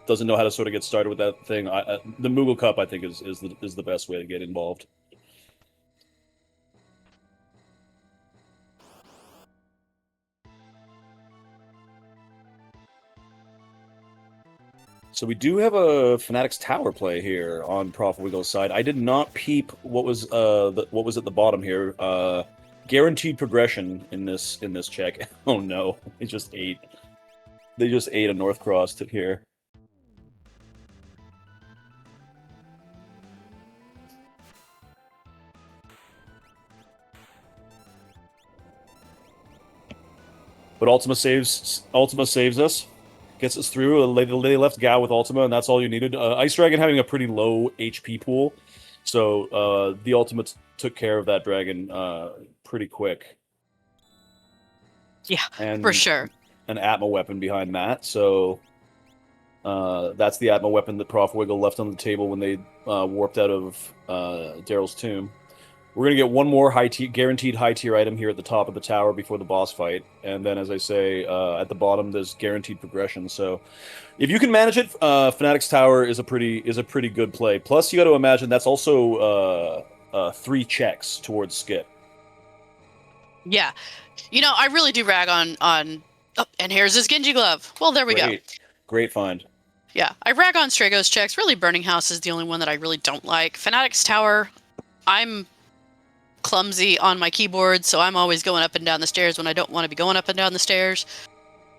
doesn't know how to sort of get started with that thing. The Moogle Cup I think is the best way to get involved. So we do have a Fanatics Tower play here on Prof Wiggle's side. I did not peep what was at the bottom here. Guaranteed progression in this check. Oh no, they just ate a North Cross to here. But Ultima saves us, gets us through. They left Gao with Ultima, and that's all you needed. Ice Dragon having a pretty low HP pool, so the Ultima took care of that dragon pretty quick. Yeah, and for sure. An Atma weapon behind that, so that's the Atma weapon that Prof Wiggle left on the table when they warped out of Daryl's tomb. We're going to get one more guaranteed high tier item here at the top of the tower before the boss fight. And then, as I say, at the bottom, there's guaranteed progression. So if you can manage it, Fanatics Tower is a pretty good play. Plus, you got to imagine that's also 3 checks towards skip. Yeah. I really do rag on oh, and here's his Genji glove. Well, there we go. Great find. Yeah, I rag on Strago's checks. Really, Burning House is the only one that I really don't like. Fanatics Tower, I'm clumsy on my keyboard, so I'm always going up and down the stairs when I don't want to be going up and down the stairs.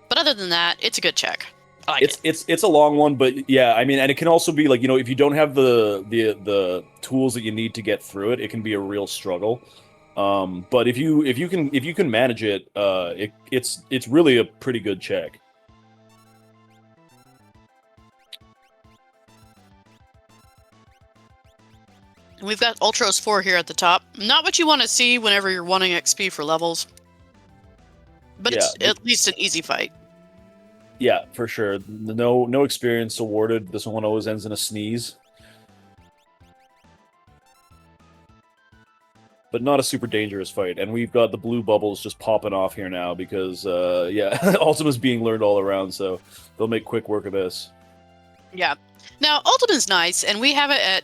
But other than that, it's a good check. I like it. It's a long one, but yeah, I mean, and it can also be like, if you don't have the tools that you need to get through it, it can be a real struggle. But if you can manage it, it's really a pretty good check. We've got Ultros 4 here at the top. Not what you want to see whenever you're wanting XP for levels. But yeah, it's at least an easy fight. Yeah, for sure. No experience awarded. This one always ends in a sneeze. but not a super dangerous fight. And we've got the blue bubbles just popping off here now because, Ultima's being learned all around, so they'll make quick work of this. Yeah. Now, Ultima's nice, and we have it at,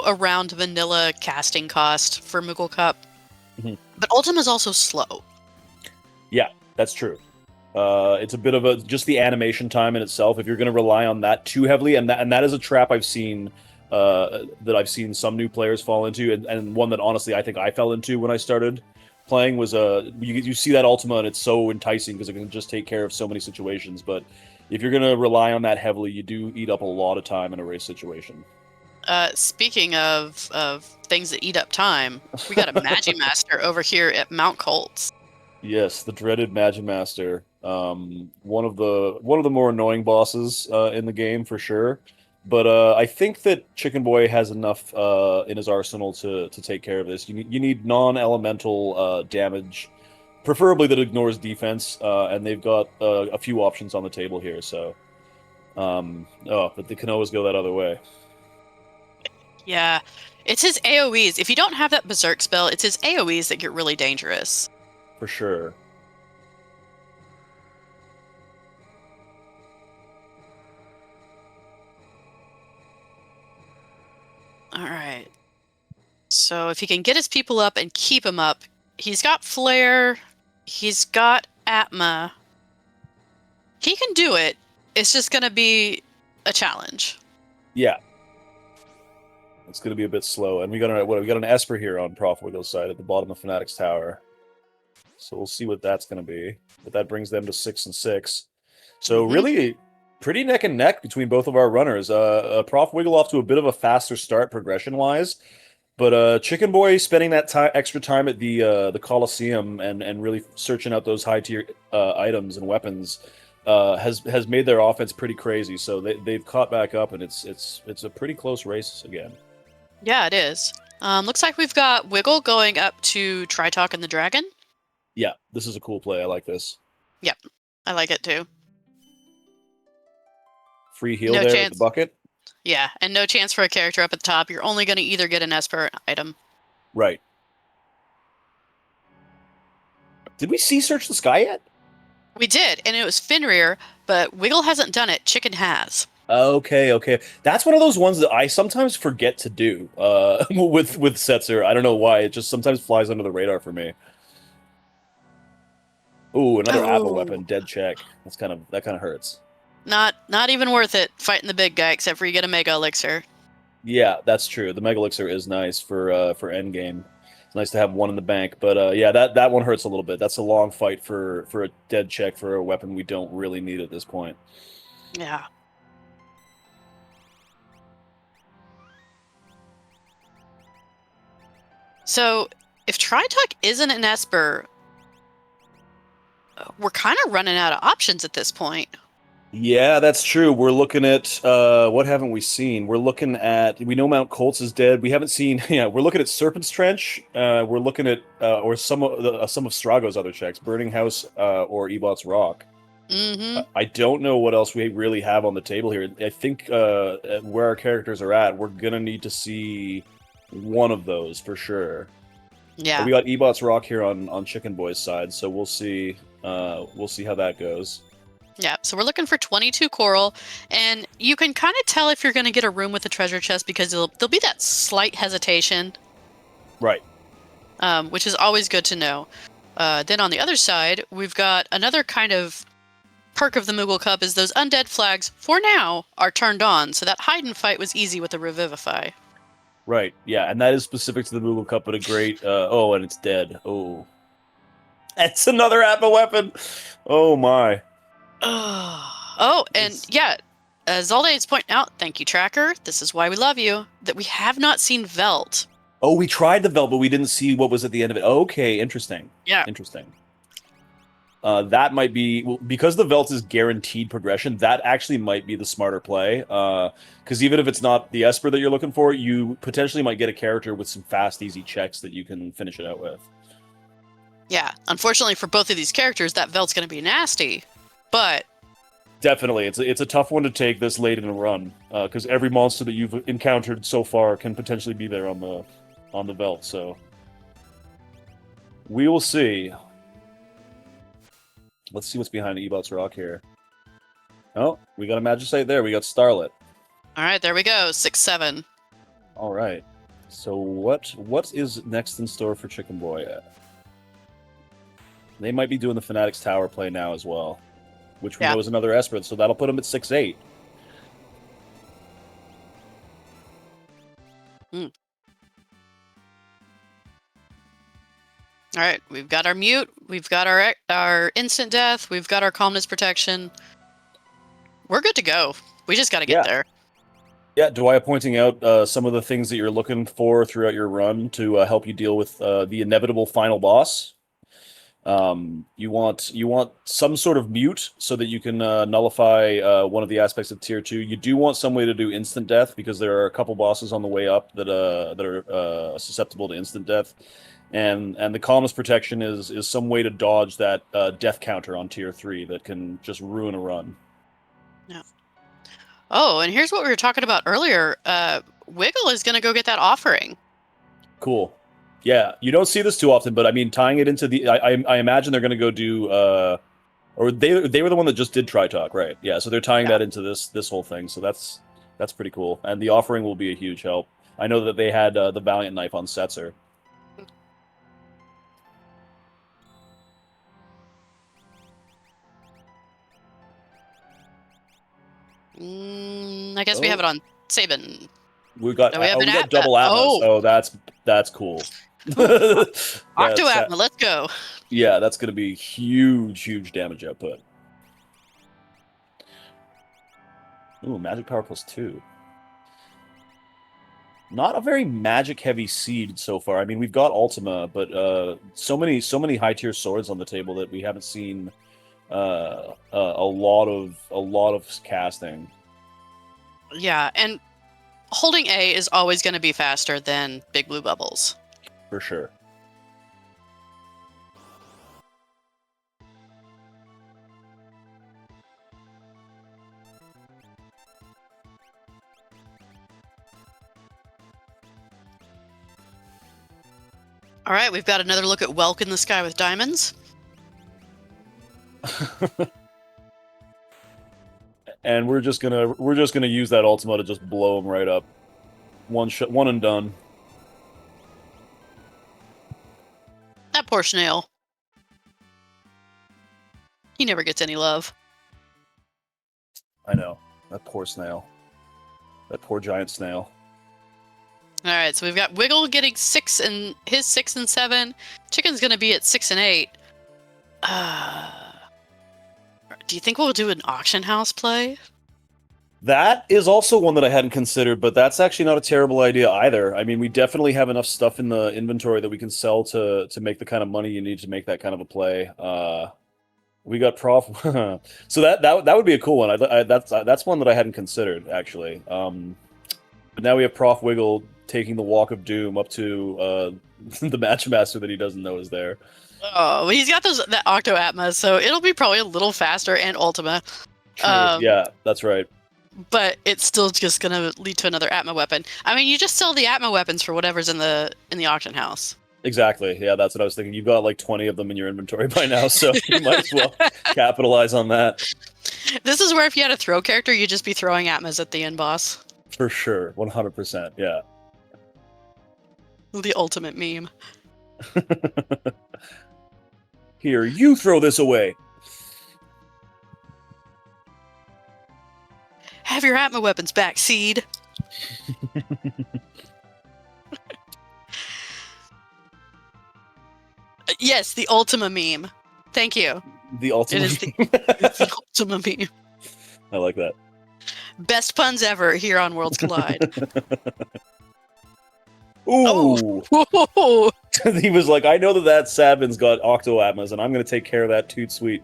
around vanilla casting cost for Moogle Cup. Mhm. But Ultima's also slow. Yeah, that's true. It's a bit of just the animation time in itself. If you're going to rely on that too heavily, and that is a trap I've seen some new players fall into, and one that honestly I think I fell into when I started playing was you see that Ultima and it's so enticing because it can just take care of so many situations. But if you're going to rely on that heavily, you do eat up a lot of time in a race situation. Speaking of things that eat up time, we got a Magimaster over here at Mount Colts. Yes, the dreaded Magimaster. One of the more annoying bosses in the game for sure. But I think that Chicken Boy has enough in his arsenal to take care of this. You need non-elemental damage, preferably that ignores defense, and they've got a few options on the table here. So, but they can always go that other way. Yeah, it's his AoEs. If you don't have that Berserk spell, it's his AoEs that get really dangerous. For sure. All right. So if he can get his people up and keep them up, he's got Flare, he's got Atma. He can do it. It's just going to be a challenge. Yeah. It's going to be a bit slow. And we got an Esper here on Prof Wiggle's side at the bottom of Fnatic's tower. So we'll see what that's going to be. But that brings them to 6 and 6. So really pretty neck and neck between both of our runners. Prof Wiggle off to a bit of a faster start progression-wise. But Chicken Boy spending that extra time at the Coliseum and really searching out those high-tier items and weapons has made their offense pretty crazy. So they've caught back up, and it's a pretty close race again. Yeah, it is. Looks like we've got Wiggle going up to Tritalk and the Dragon. Yeah, this is a cool play. I like this. Yep, I like it too. Free heal there at the bucket. Yeah, and no chance for a character up at the top. You're only going to either get an Esper or an item. Right. Did we see Search the Sky yet? We did, and it was Fenrir, but Wiggle hasn't done it. Chicken has. Okay. That's one of those ones that I sometimes forget to do with Setzer. I don't know why. It just sometimes flies under the radar for me. Ooh, another Atma weapon. Dead check. That kind of hurts. Not even worth it fighting the big guy, except for you get a Mega Elixir. Yeah, that's true. The Mega Elixir is nice for endgame. It's nice to have one in the bank, but yeah, that one hurts a little bit. That's a long fight for a dead check for a weapon we don't really need at this point. Yeah. So, if Tritalk isn't an Esper, we're kind of running out of options at this point. Yeah, that's true. We're looking at what haven't we seen? We know Mount Colts is dead. We haven't seen. Yeah, we're looking at Serpent's Trench. We're looking at or some of Strago's other checks, Burning House or Ebot's Rock. I don't know what else we really have on the table here. I think where our characters are at, we're gonna need to see one of those for sure. Yeah, but we got Ebot's Rock here on Chicken Boy's side, so we'll see. We'll see how that goes. Yeah, so we're looking for 22 coral, and you can kind of tell if you're going to get a room with a treasure chest because there'll be that slight hesitation. Right. Which is always good to know. Then on the other side, we've got another kind of perk of the Moogle Cup is those undead flags, for now, are turned on, so that hide and fight was easy with the Revivify. Right, yeah, and that is specific to the Moogle Cup, but a great... and it's dead. Oh. That's another Atma weapon! Oh, my. And yeah, as Zalda's pointing out, thank you, Tracker, this is why we love you, that we have not seen Velt. Oh, we tried the Velt, but we didn't see what was at the end of it. Okay, interesting. Yeah. Interesting. That might be... Because the Velt is guaranteed progression, that actually might be the smarter play. Because even if it's not the Esper that you're looking for, you potentially might get a character with some fast, easy checks that you can finish it out with. Yeah, unfortunately for both of these characters, that Velt's going to be nasty. But definitely, it's a tough one to take this late in a run, because every monster that you've encountered so far can potentially be there on the Velt. So We will see. Let's see what's behind Ebot's Rock here. Oh, we got a Magicite there. We got Starlet. All right, there we go. 6-7. All right. So what is next in store for Chicken Boy? They might be doing the Fanatics Tower play now as well, which we know is another Esper, so that'll put him at 6-8. All right, we've got our mute, we've got our instant death, we've got our calmness protection. We're good to go. We just got to get there. Yeah, Dwyer pointing out some of the things that you're looking for throughout your run to help you deal with the inevitable final boss. You want some sort of mute so that you can nullify one of the aspects of tier 2. You do want some way to do instant death because there are a couple bosses on the way up that are susceptible to instant death, and the calmness protection is some way to dodge that death counter on tier 3 that can just ruin a run. Yeah. Oh, and here's what we were talking about earlier. Wiggle is going to go get that offering. Cool. Yeah, you don't see this too often, but I mean, tying it into the, I imagine they're going to go do, or they were the one that just did Try Talk, right? Yeah, so they're tying that into this whole thing, so that's pretty cool, and the offering will be a huge help. I know that they had the Valiant Knife on Setzer. I guess we have it on Sabin. We got double Atma, so that's cool. Octo Atma, let's go. Yeah, that's going to be huge damage output. Ooh, magic power +2. Not a very magic heavy seed so far. I mean, we've got Ultima, but so many high tier swords on the table that we haven't seen a lot of casting. Yeah, and holding A is always going to be faster than Big Blue Bubbles. For sure. All right, we've got another look at Welk in the Sky with Diamonds. And we're just gonna use that Ultima to just blow him right up. One shot, one and done. That poor snail. He never gets any love. I know. That poor snail. That poor giant snail. All right, so we've got Wiggle getting 6 and his 6 and 7. Chicken's gonna be at 6 and 8. Do you think we'll do an auction house play? That is also one that I hadn't considered, but that's actually not a terrible idea either. I mean, we definitely have enough stuff in the inventory that we can sell to make the kind of money you need to make that kind of a play. We got Prof. So that would be a cool one. That's one that I hadn't considered actually. But now we have Prof Wiggle taking the Walk of Doom up to the Matchmaster that he doesn't know is there. Oh, he's got that Octo Atma, so it'll be probably a little faster and Ultima. True. Yeah, that's right. But it's still just gonna lead to another Atma weapon. I mean, you just sell the Atma weapons for whatever's in the auction house. Exactly. Yeah, that's what I was thinking. You've got like 20 of them in your inventory by now, so you might as well capitalize on that. This is where if you had a throw character, you'd just be throwing Atmas at the end boss. For sure, 100%. Yeah. The ultimate meme. Here, you throw this away. Have your Atma weapons back, Seed. Yes, the Ultima meme. Thank you. The Ultima meme. It's the Ultima meme. I like that. Best puns ever here on Worlds Collide. Ooh! Oh. He was like, I know that Sabin's got Octo Atmas, and I'm going to take care of that toot sweet.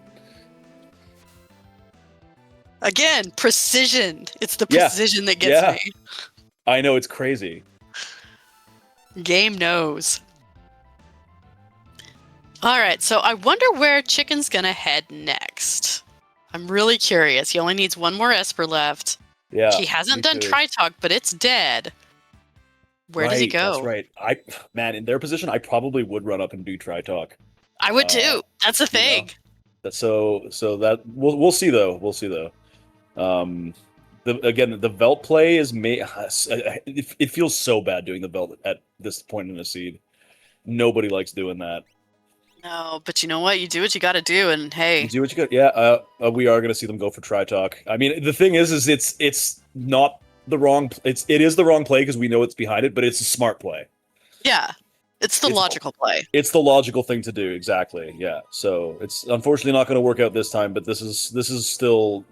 Again, precision. It's the precision that gets me. I know, it's crazy. Game knows. Alright, so I wonder where Chicken's going to head next. I'm really curious. He only needs one more Esper left. Yeah. He hasn't done Tri-Talk, but it's dead. Where does he That's go? right. Man, in their position, I probably would run up and do try talk. I would Uh, too. That's the you know, thing. so that we'll see though. We'll see though. The Velt play is it feels so bad doing the Velt at this point in the seed. Nobody likes doing that. No, but you know what? You do what you got to do, and You hey, do what you got. Yeah, we are going to see them go for try talk. I mean, the thing is it's not the wrong. It is the wrong play because we know it's behind it, but it's a smart play. yeah, it's the It's logical play. it's the logical thing to do. Exactly. Yeah. So it's unfortunately not going to work out this time, but this is still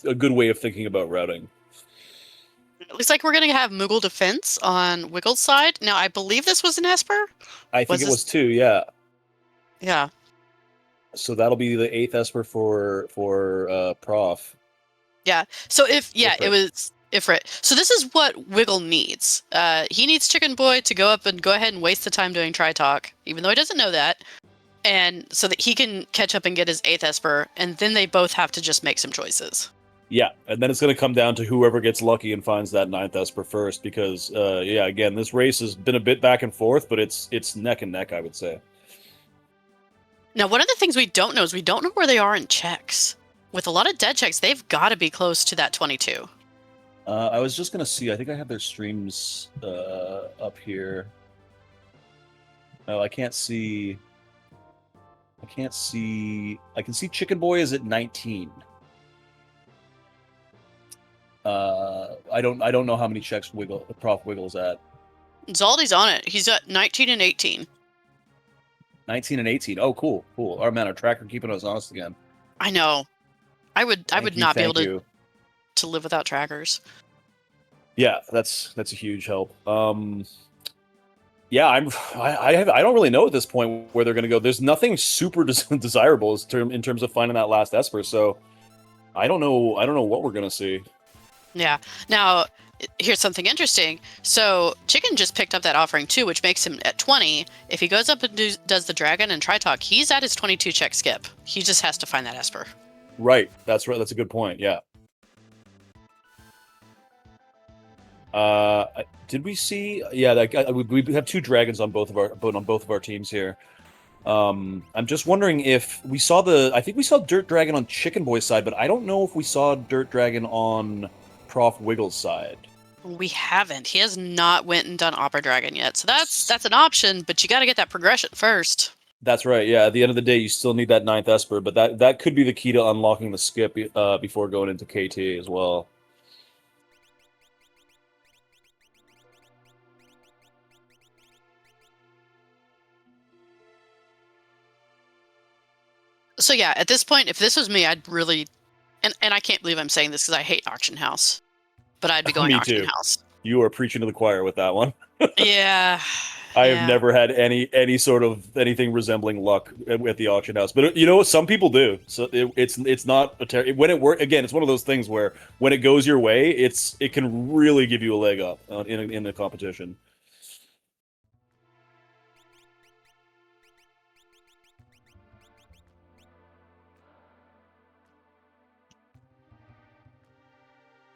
a good way of thinking about routing. It looks like we're going to have Moogle defense on Wiggle's side. Now, I believe this was an Esper. I think Was it this? was two. Yeah. Yeah. So that'll be the 8th Esper for Prof. Yeah. So it Ifrit. was Ifrit. So this is what Wiggle needs. He needs Chicken Boy to go up and go ahead and waste the time doing Try Talk, even though he doesn't know that, and so that he can catch up and get his 8th Esper, and then they both have to just make some choices. Yeah, and then it's going to come down to whoever gets lucky and finds that 9th Esper first, because yeah, again, this race has been a bit back and forth, but it's neck and neck, I would say. Now, one of the things we don't know is we don't know where they are in checks. With a lot of dead checks, they've got to be close to that 22. I was just going to see. I think I have their streams up here. No, I can't see. I can't see. I can see Chicken Boy is at 19. I don't know how many checks Prof Wiggle's at. Zaldy's on it. He's at 19 and 18. 19 and 18. Oh, cool. Our man, our tracker keeping us honest again. I know. I would not be able to live without trackers. Yeah, that's a huge help. Yeah, I don't really know at this point where they're going to go. There's nothing super desirable in terms of finding that last Esper, so I don't know what we're going to see. Yeah. Now, here's something interesting. So, Chicken just picked up that offering too, which makes him at 20. If he goes up and does the dragon and try talk, he's at his 22 check skip. He just has to find that Esper. Right. That's right. That's a good point. Yeah. Did we see? Yeah, we have 2 dragons on both of our teams here. I'm just wondering if we saw I think we saw Dirt Dragon on Chicken Boy's side, but I don't know if we saw Dirt Dragon on Prof Wiggle's side. We haven't. He has not went and done Opera Dragon yet. So that's an option, but you got to get that progression first. That's right. Yeah. At the end of the day, you still need that 9th Esper, but that could be the key to unlocking the skip before going into KT as well. So yeah, at this point, if this was me, I'd really, and I can't believe I'm saying this because I hate Auction House, but I'd be going Me Auction too. House. You are preaching to the choir with that one. Yeah. I have never had any sort of anything resembling luck at the auction house, but you know what? Some people do. So it's not when it works. Again, it's one of those things where when it goes your way, it can really give you a leg up in the competition.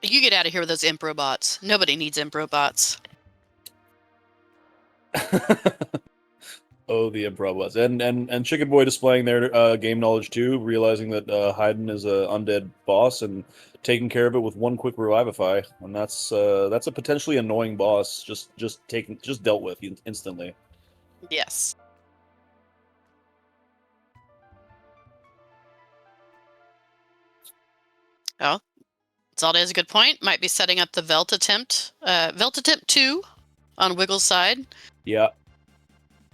You get out of here with those Impro bots. Nobody needs Impro bots. Oh, the improv was and Chicken Boy displaying their game knowledge too, realizing that Haydn is a undead boss and taking care of it with one quick revivify, and that's a potentially annoying boss. Just dealt with instantly. Yes. Oh, Zalda has a good point. Might be setting up the Velt attempt 2 on Wiggle's side. Yeah.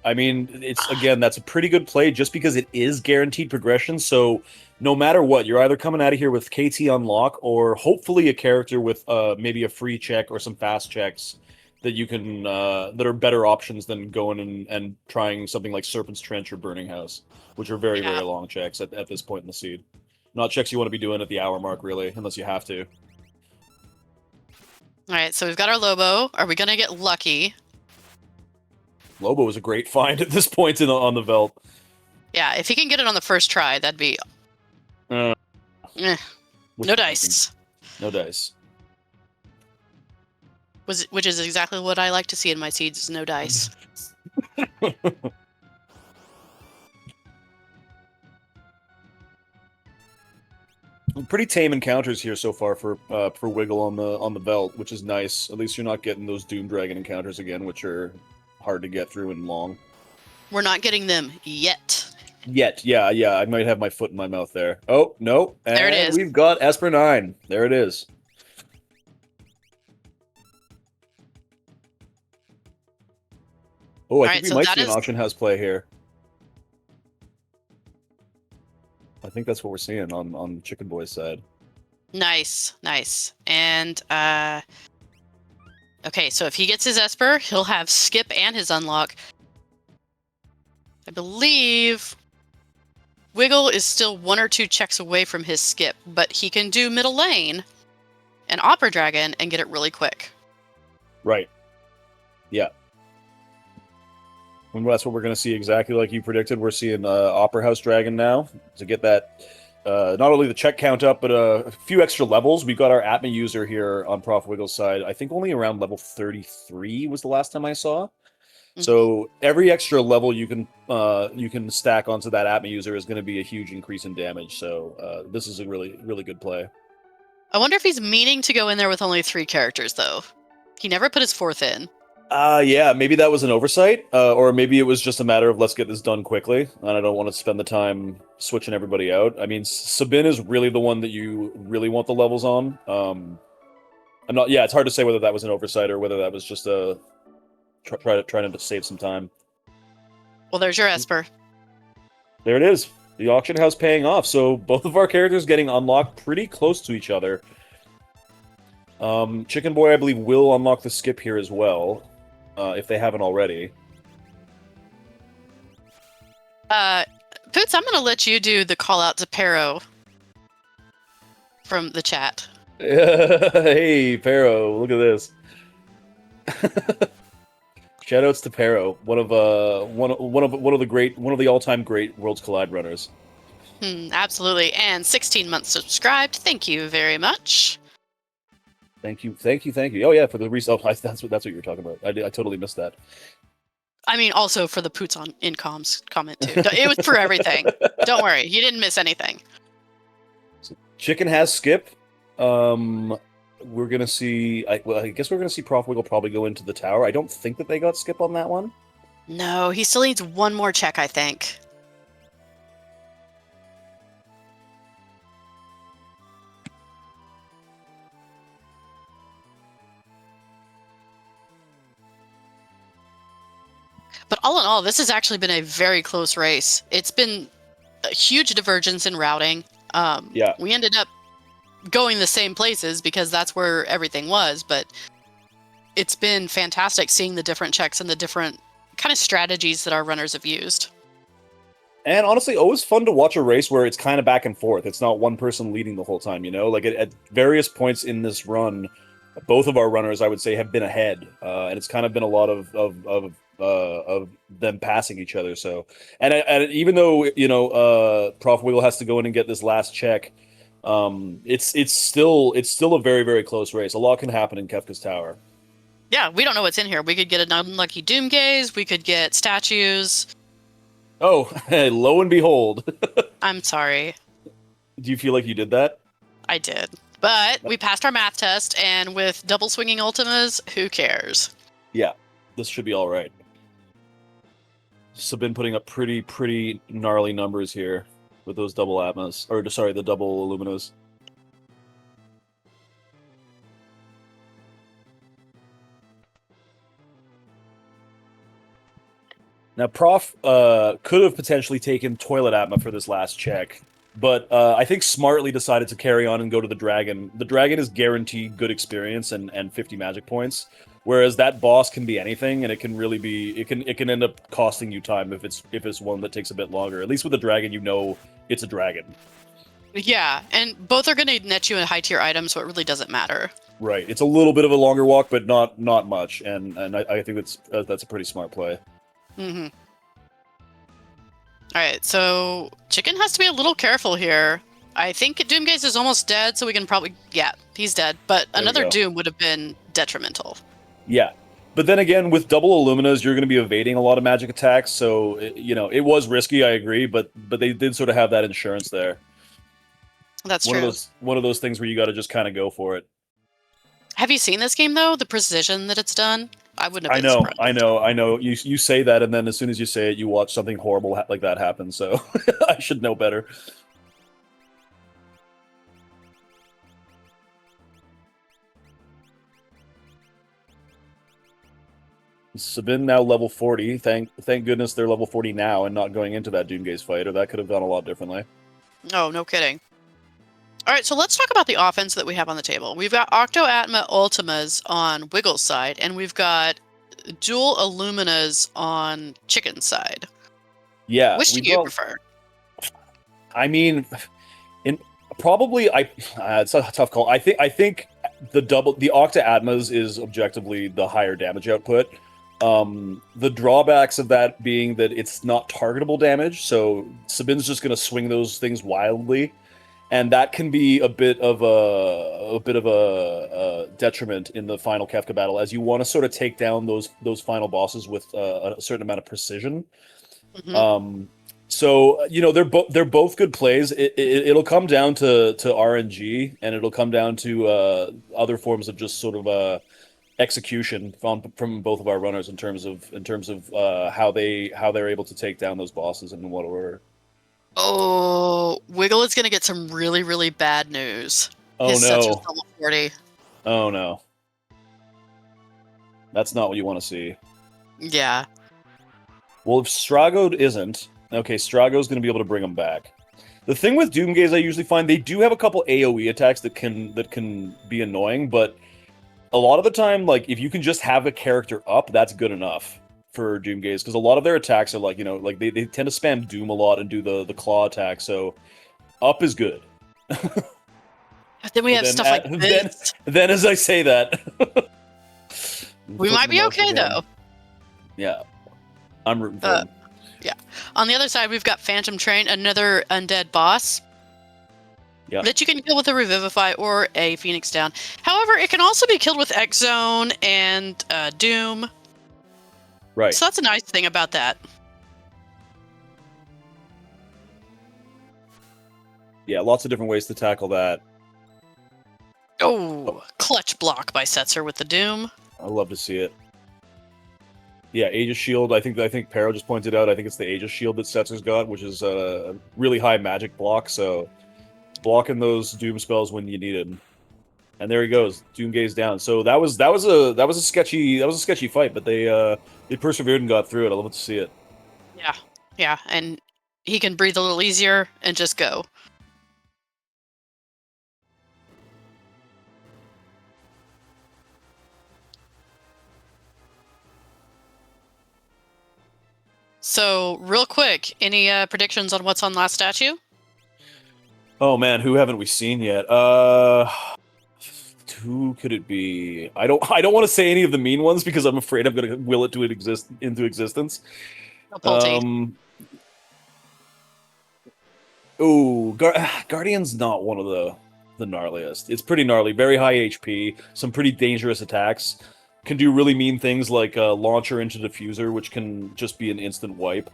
I mean, that's a pretty good play just because it is guaranteed progression. So no matter what, you're either coming out of here with KT unlock or hopefully a character with maybe a free check or some fast checks that you can that are better options than going and trying something like Serpent's Trench or Burning House, which are very, very long checks at this point in the seed. Not checks you want to be doing at the hour mark, really, unless you have to. All right, so we've got our Lobo. Are we going to get lucky? Lobo is a great find at this point on the Velt. Yeah, if he can get it on the first try, that'd be... No dice. No dice. which is exactly what I like to see in my seeds, is no dice. Pretty tame encounters here so far for Wiggle on the belt, which is nice. At least you're not getting those Doom Dragon encounters again, which are hard to get through and long. We're not getting them yet. Yet, yeah. I might have my foot in my mouth there. Oh no, and There it is. we've got Esper 9. There it is. Oh, I think we might see an auction house play here. I think that's what we're seeing on Chicken Boy's side. Nice. And, okay, so if he gets his Esper, he'll have Skip and his Unlock. I believe Wiggle is still 1 or 2 checks away from his Skip, but he can do middle lane and Opera Dragon and get it really quick. Right. Yeah. And that's what we're going to see, exactly like you predicted. We're seeing Opera House Dragon now to get that, not only the check count up, but a few extra levels. We got our Atma user here on Prof Wiggle's side. I think only around level 33 was the last time I saw. Mm-hmm. So every extra level you can stack onto that Atma user is going to be a huge increase in damage. So this is a really, really good play. I wonder if he's meaning to go in there with only 3 characters, though. He never put his 4th in. Yeah, maybe that was an oversight, or maybe it was just a matter of let's get this done quickly, and I don't want to spend the time switching everybody out. I mean, Sabin is really the one that you really want the levels on. Yeah, it's hard to say whether that was an oversight or whether that was just a trying to save some time. Well, there's your Esper. There it is. The auction house paying off. So both of our characters getting unlocked pretty close to each other. Chicken Boy, I believe, will unlock the skip here as well. If they haven't already. Poots, I'm going to let you do the call out to Pero from the chat. Hey, Pero, look at this. Shoutouts to Pero, one of the all-time great Worlds Collide runners. Absolutely, and 16 months subscribed. Thank you very much. Thank you. Oh yeah, for the resale. That's what you were talking about. I totally missed that. I mean, also for the Poots on Incom's comment too. It was for everything. Don't worry, you didn't miss anything. So Chicken has skip. We're gonna see. I guess we're gonna see Prof Wiggle probably go into the tower. I don't think that they got skip on that one. No, he still needs 1 more check, I think. But all in all, this has actually been a very close race. It's been a huge divergence in routing. Yeah. We ended up going the same places because that's where everything was, but it's been fantastic seeing the different checks and the different kind of strategies that our runners have used. And honestly, always fun to watch a race where it's kind of back and forth. It's not one person leading the whole time, you know? Like at various points in this run, both of our runners, I would say, have been ahead. And it's kind of been a lot of them passing each other. So, and even though, you know, Prof Wiggle has to go in and get this last check, it's still a very, very close race. A lot can happen in Kefka's Tower. Yeah, we don't know what's in here. We could get an unlucky Doom Gaze. We could get statues. Oh, lo and behold. I'm sorry. Do you feel like you did that? I did. But we passed our math test, and with double swinging ultimas, who cares? Yeah, this should be all right. So been putting up pretty gnarly numbers here with those double Atmas, or sorry, the double Illuminas. Now, Prof could have potentially taken Toilet Atma for this last check, but I think smartly decided to carry on and go to the Dragon. The Dragon is guaranteed good experience and 50 magic points, whereas that boss can be anything, and it can really be it can end up costing you time if it's one that takes a bit longer. At least with the Dragon, you know it's a dragon. Yeah, and both are going to net you a high tier item, so it really doesn't matter. Right, it's a little bit of a longer walk, but not much, and I think that's a pretty smart play. Mm-hmm. Alright, so Chicken has to be a little careful here. I think Doomgaze is almost dead, so we can probably... Yeah, he's dead, but another Doom would have been detrimental. Yeah. But then again, with double Illuminas, you're going to be evading a lot of magic attacks. So, it was risky, I agree, but they did sort of have that insurance there. That's One of true. those things where you got to just kind of go for it. Have you seen this game though? The precision that it's done? I wouldn't have I been know, surprised. I know, I know. You say that, and then as soon as you say it, you watch something horrible like that happen. So I should know better. Sabin now level 40. Thank goodness they're level 40 now and not going into that Doomgaze fight, or that could have gone a lot differently. Oh, no kidding. All right, so let's talk about the offense that we have on the table. We've got Octo Atma Ultimas on Wiggle's side, and we've got dual Illuminas on Chicken's side. Yeah, Which do we've you got. prefer? I mean, in probably it's a tough call. I think the Octa Atmas is objectively the higher damage output. The drawbacks of that being that it's not targetable damage, so Sabin's just going to swing those things wildly, and that can be a bit of a detriment in the final Kefka battle, as you want to sort of take down those final bosses with a certain amount of precision. Mm-hmm. So they're both good plays. It'll come down to RNG, and it'll come down to other forms of just sort of execution from both of our runners in terms of how they're able to take down those bosses and in what order. Oh, Wiggle is going to get some really, really bad news. Oh His Setser's no! level 40. Oh no! That's not what you want to see. Yeah. Well, if Strago isn't, okay, Strago's going to be able to bring him back. The thing with Doomgaze, I usually find they do have a couple AoE attacks that can be annoying, but a lot of the time, like, if you can just have a character up, that's good enough for Doomgaze, because a lot of their attacks are like, like they tend to spam Doom a lot and do the claw attack, so up is good. But then we have stuff like this. Then as I say that, We might be okay, though. Yeah. I'm rooting for him. Yeah. On the other side, we've got Phantom Train, another undead boss. Yeah. That you can kill with a Revivify or a Phoenix Down. However, it can also be killed with X Zone and Doom. Right. So that's a nice thing about that. Yeah, lots of different ways to tackle that. Oh, clutch block by Setzer with the Doom. I love to see it. Yeah, Aegis Shield. I think Pero just pointed out. I think it's the Aegis Shield that Setzer's got, which is a really high magic block. So blocking those Doom spells when you need it. And there he goes, Doomgaze down. So that was a sketchy fight, but they persevered and got through it. I love to see it. Yeah, and he can breathe a little easier and just go. So, real quick, any predictions on what's on last statue? Oh man, who haven't we seen yet? Who could it be? I don't want to say any of the mean ones because I'm afraid I'm going to will it to into existence. Guardian's not one of the gnarliest. It's pretty gnarly, very high HP, some pretty dangerous attacks. Can do really mean things like launcher into diffuser, which can just be an instant wipe.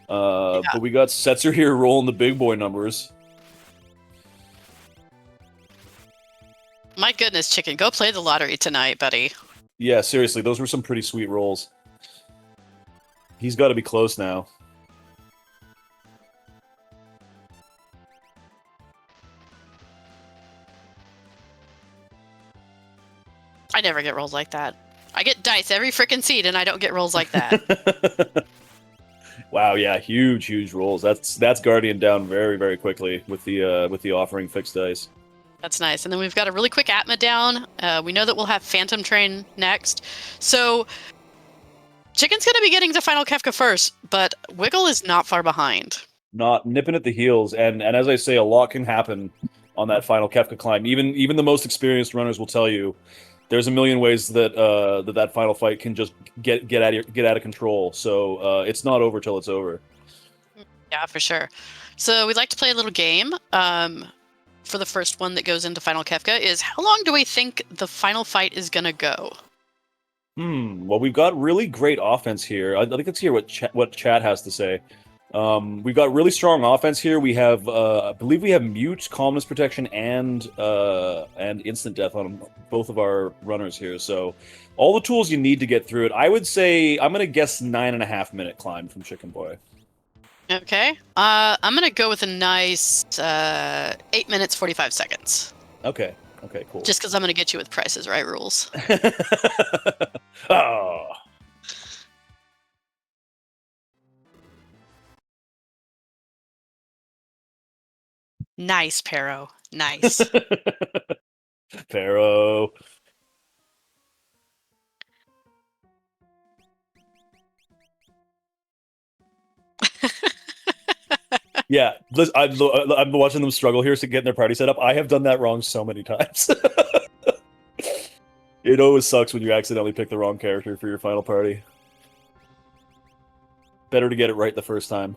But we got Setzer here rolling the big boy numbers. My goodness, Chicken, go play the lottery tonight, buddy. Yeah, seriously, those were some pretty sweet rolls. He's got to be close now. I never get rolls like that. I get dice every freaking seed, and I don't get rolls like that. Wow, yeah, huge rolls. That's Guardian down very, very quickly with the offering fixed dice. That's nice. And then we've got a really quick Atma down. We know that we'll have Phantom Train next. So Chicken's going to be getting to Final Kefka first, but Wiggle is not far behind. Not nipping at the heels, and as I say, a lot can happen on that Final Kefka climb. Even the most experienced runners will tell you there's a million ways that that final fight can just get out of control. So it's not over till it's over. Yeah, for sure. So we'd like to play a little game. For the first one that goes into Final Kefka is how long do we think the final fight is going to go? Well, we've got really great offense here. I'd like to hear what chat has to say. We've got really strong offense here. We have, I believe, we have mute, calmness protection, and instant death on both of our runners here. So, all the tools you need to get through it. I would say I'm gonna guess 9.5 minute climb from Chicken Boy. Okay. I'm gonna go with a nice 8 minutes 45 seconds. Okay. Okay. Cool. Just because I'm gonna get you with prices right rules. Oh. Nice, Pero. Nice. Pharaoh. Yeah, I'm watching them struggle here to get their party set up. I have done that wrong so many times. It always sucks when you accidentally pick the wrong character for your final party. Better to get it right the first time.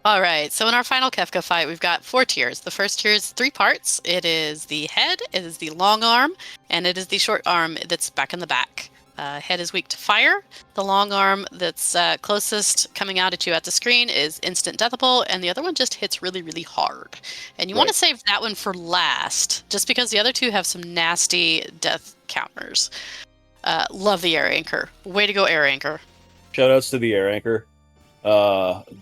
All right, so in our final Kefka fight, we've got 4 tiers. The first tier is 3 parts. It is the head, it is the long arm, and it is the short arm that's back in the back. Head is weak to fire. The long arm that's closest coming out at you at the screen is instant deathable, and the other one just hits really, really hard. And you want to save that one for last, just because the other two have some nasty death counters. Love the air anchor. Way to go, air anchor. Shoutouts to the air anchor.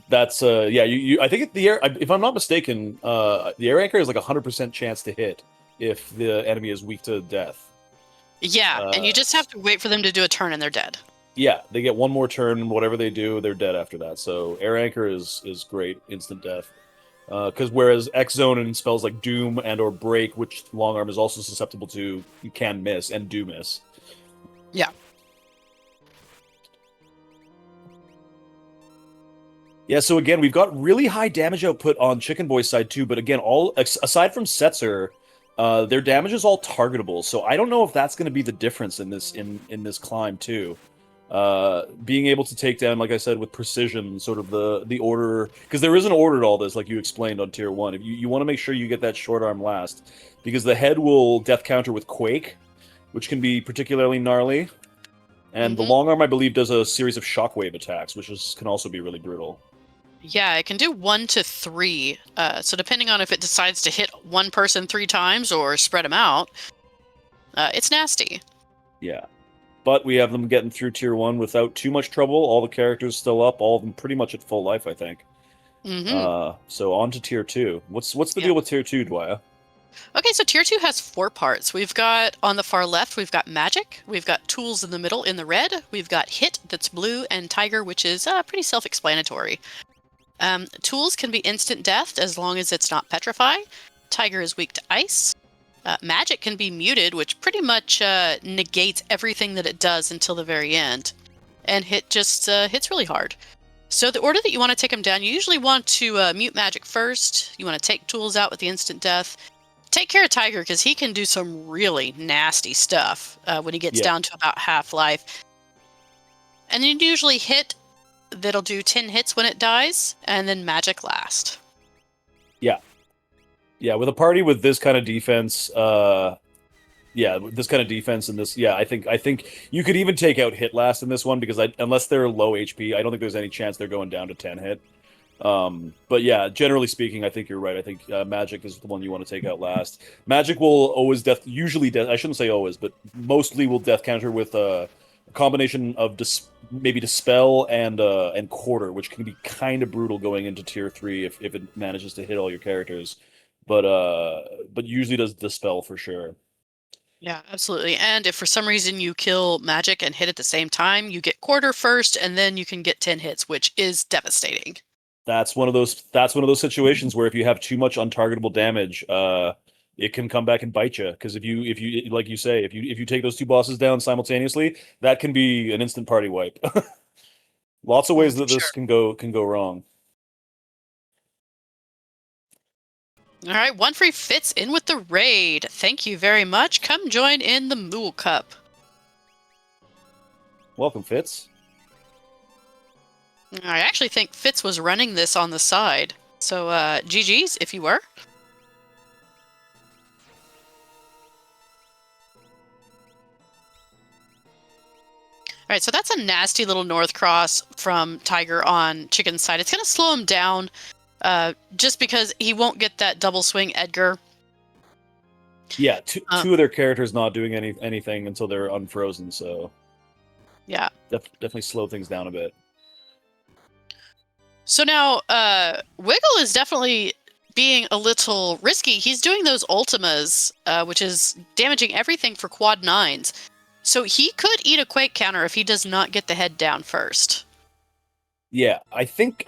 That's yeah. I think the air. If I'm not mistaken, the air anchor is like 100% chance to hit if the enemy is weak to death. Yeah, and you just have to wait for them to do a turn and they're dead. Yeah, they get one more turn. Whatever they do, they're dead after that. So air anchor is great, instant death. Because whereas X zone and spells like Doom and or Break, which long arm is also susceptible to, you can miss and do miss. Yeah. Yeah, so again, we've got really high damage output on Chicken Boy's side too, but again, aside from Setzer, their damage is all targetable. So I don't know if that's going to be the difference in this climb too. Being able to take down, like I said, with precision, sort of the order, because there is an order to all this, like you explained on tier 1. If you want to make sure you get that short arm last, because the head will death counter with Quake, which can be particularly gnarly, and the long arm, I believe, does a series of shockwave attacks, which can also be really brutal. Yeah, it can do 1 to 3. So depending on if it decides to hit one person 3 times or spread them out, it's nasty. Yeah. But we have them getting through tier 1 without too much trouble. All the characters still up, all of them pretty much at full life, I think. So on to tier 2. What's the deal with tier 2, Dwyer? Okay, so tier 2 has 4 parts. We've got, on the far left, we've got magic. We've got tools in the middle in the red. We've got hit, that's blue, and tiger, which is pretty self-explanatory. Tools can be instant death as long as it's not petrify. Tiger is weak to ice. Magic can be muted, which pretty much negates everything that it does until the very end. And hit just hits really hard. So the order that you want to take them down, you usually want to mute magic first. You want to take tools out with the instant death. Take care of Tiger, because he can do some really nasty stuff when he gets down to about half-life. And then you usually hit, that'll do 10 hits when it dies, and then magic last. Yeah. Yeah, with a party with this kind of defense, and this, I think you could even take out hit last in this one, because unless they're low HP, I don't think there's any chance they're going down to 10 hit. But yeah, generally speaking, I think you're right. I think magic is the one you want to take out last. Magic will always usually death. I shouldn't say always, but mostly will death counter with a combination of maybe dispel and quarter, which can be kind of brutal going into tier 3 if it manages to hit all your characters. But usually does dispel for sure. Yeah, absolutely. And if for some reason you kill magic and hit at the same time, you get quarter first, and then you can get 10 hits, which is devastating. That's one of those situations where if you have too much untargetable damage, it can come back and bite you. Because if you like you say, if you take those 2 bosses down simultaneously, that can be an instant party wipe. Lots of ways that this can go wrong. All right, One Free Fits in with the raid. Thank you very much. Come join in the Moogle Cup. Welcome, Fitz. I actually think Fitz was running this on the side. So GG's if you were. right, so that's a nasty little North Cross from Tiger on Chicken's side. It's going to slow him down just because he won't get that double swing Edgar. Yeah, two of their characters not doing anything until they're unfrozen, so... Yeah. Definitely slow things down a bit. So now, Wiggle is definitely being a little risky. He's doing those Ultimas, which is damaging everything for quad 9s. So he could eat a Quake counter if he does not get the head down first. Yeah, I think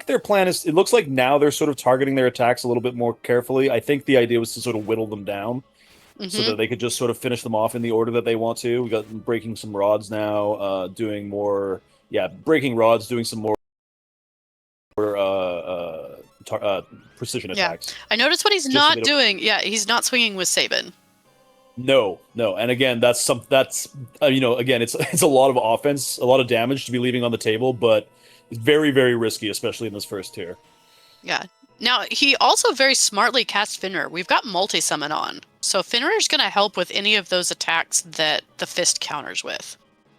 their plan is... It looks like now they're sort of targeting their attacks a little bit more carefully. I think the idea was to sort of whittle them down so that they could just sort of finish them off in the order that they want to. We got them breaking some rods now, doing more... Yeah, breaking rods, doing some more precision attacks. I noticed what he's not doing. Yeah, he's not swinging with Sabin. No, and again, that's again, it's a lot of offense, a lot of damage to be leaving on the table, but it's very, very risky, especially in this first tier. Yeah. Now he also very smartly cast Fenrir. We've got multi-summon on, so Fenrir is going to help with any of those attacks that the fist counters with.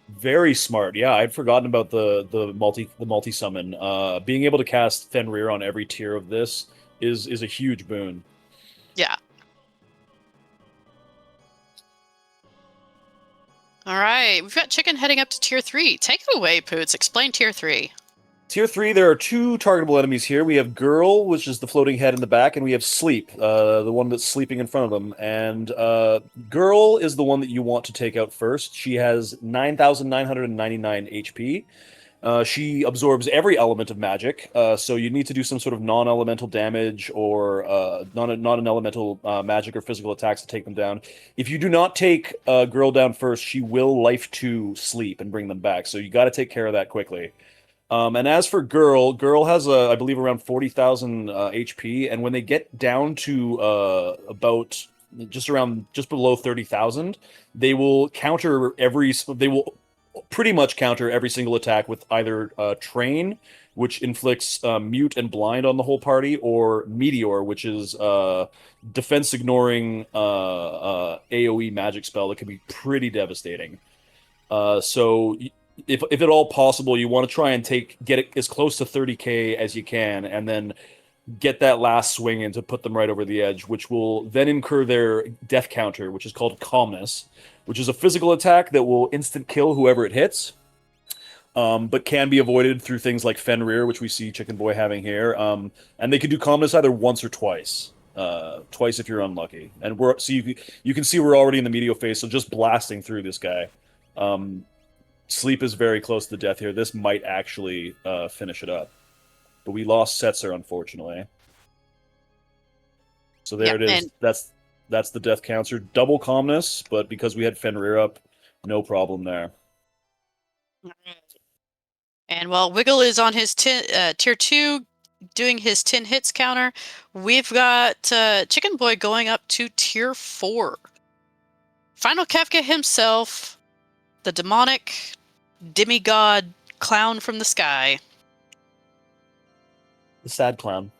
Very smart. Yeah, I'd forgotten about the multi summon. Being able to cast Fenrir on every tier of this is a huge boon. Yeah. All right, we've got Chicken heading up to Tier 3. Take it away, Poots. Explain Tier 3. Tier 3, there are 2 targetable enemies here. We have Girl, which is the floating head in the back, and we have Sleep, the one that's sleeping in front of them. And Girl is the one that you want to take out first. She has 9,999 HP. She absorbs every element of magic, so you need to do some sort of non-elemental damage or not an elemental magic or physical attacks to take them down. If you do not take Girl down first, she will life to Sleep and bring them back, so you got to take care of that quickly. And as for Girl has, I believe, around 40,000 HP, and when they get down to about just below 30,000, they will pretty much counter every single attack with either Train, which inflicts mute and blind on the whole party, or Meteor, which is defense ignoring AoE magic spell that can be pretty devastating. So if at all possible, you want to try and get it as close to 30k as you can, and then get that last swing in to put them right over the edge, which will then incur their death counter, which is called Calmness, which is a physical attack that will instant kill whoever it hits, but can be avoided through things like Fenrir, which we see Chicken Boy having here. And they can do Calmness either once or twice. Twice if you're unlucky. And you can see we're already in the medial phase, so just blasting through this guy. Sleep is very close to death here. This might actually finish it up. But we lost Setzer, unfortunately. So there it is. That's the death counter. Double Calmness, but because we had Fenrir up, no problem there. And while Wiggle is on his tier 2, doing his 10 hits counter, we've got Chicken Boy going up to tier 4. Final Kefka himself, the demonic demigod clown from the sky. The sad clown.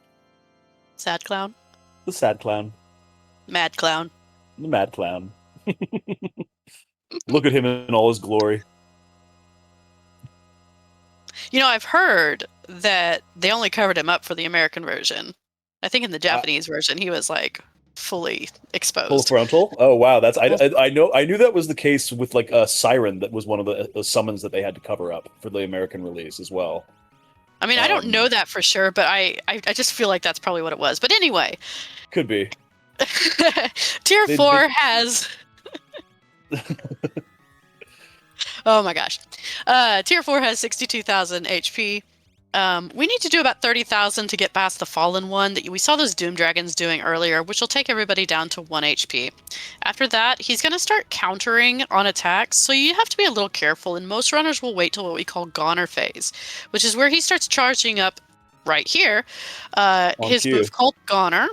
Sad clown? The sad clown. Mad clown. The mad clown. Look at him in all his glory. You know, I've heard that they only covered him up for the American version. I think in the Japanese version, he was like fully exposed. Full frontal? Oh wow, that's I knew that was the case with like a Siren. That was one of the summons that they had to cover up for the American release as well. I mean, I don't know that for sure, but I just feel like that's probably what it was. But anyway. Could be. Tier 4 has... Oh my gosh. Tier 4 has 62,000 HP. We need to do about 30,000 to get past the Fallen one that we saw those Doom Dragons doing earlier, which will take everybody down to 1 HP. After that, he's going to start countering on attacks, so you have to be a little careful, and most runners will wait till what we call Goner phase, which is where he starts charging up right here. His move called Goner.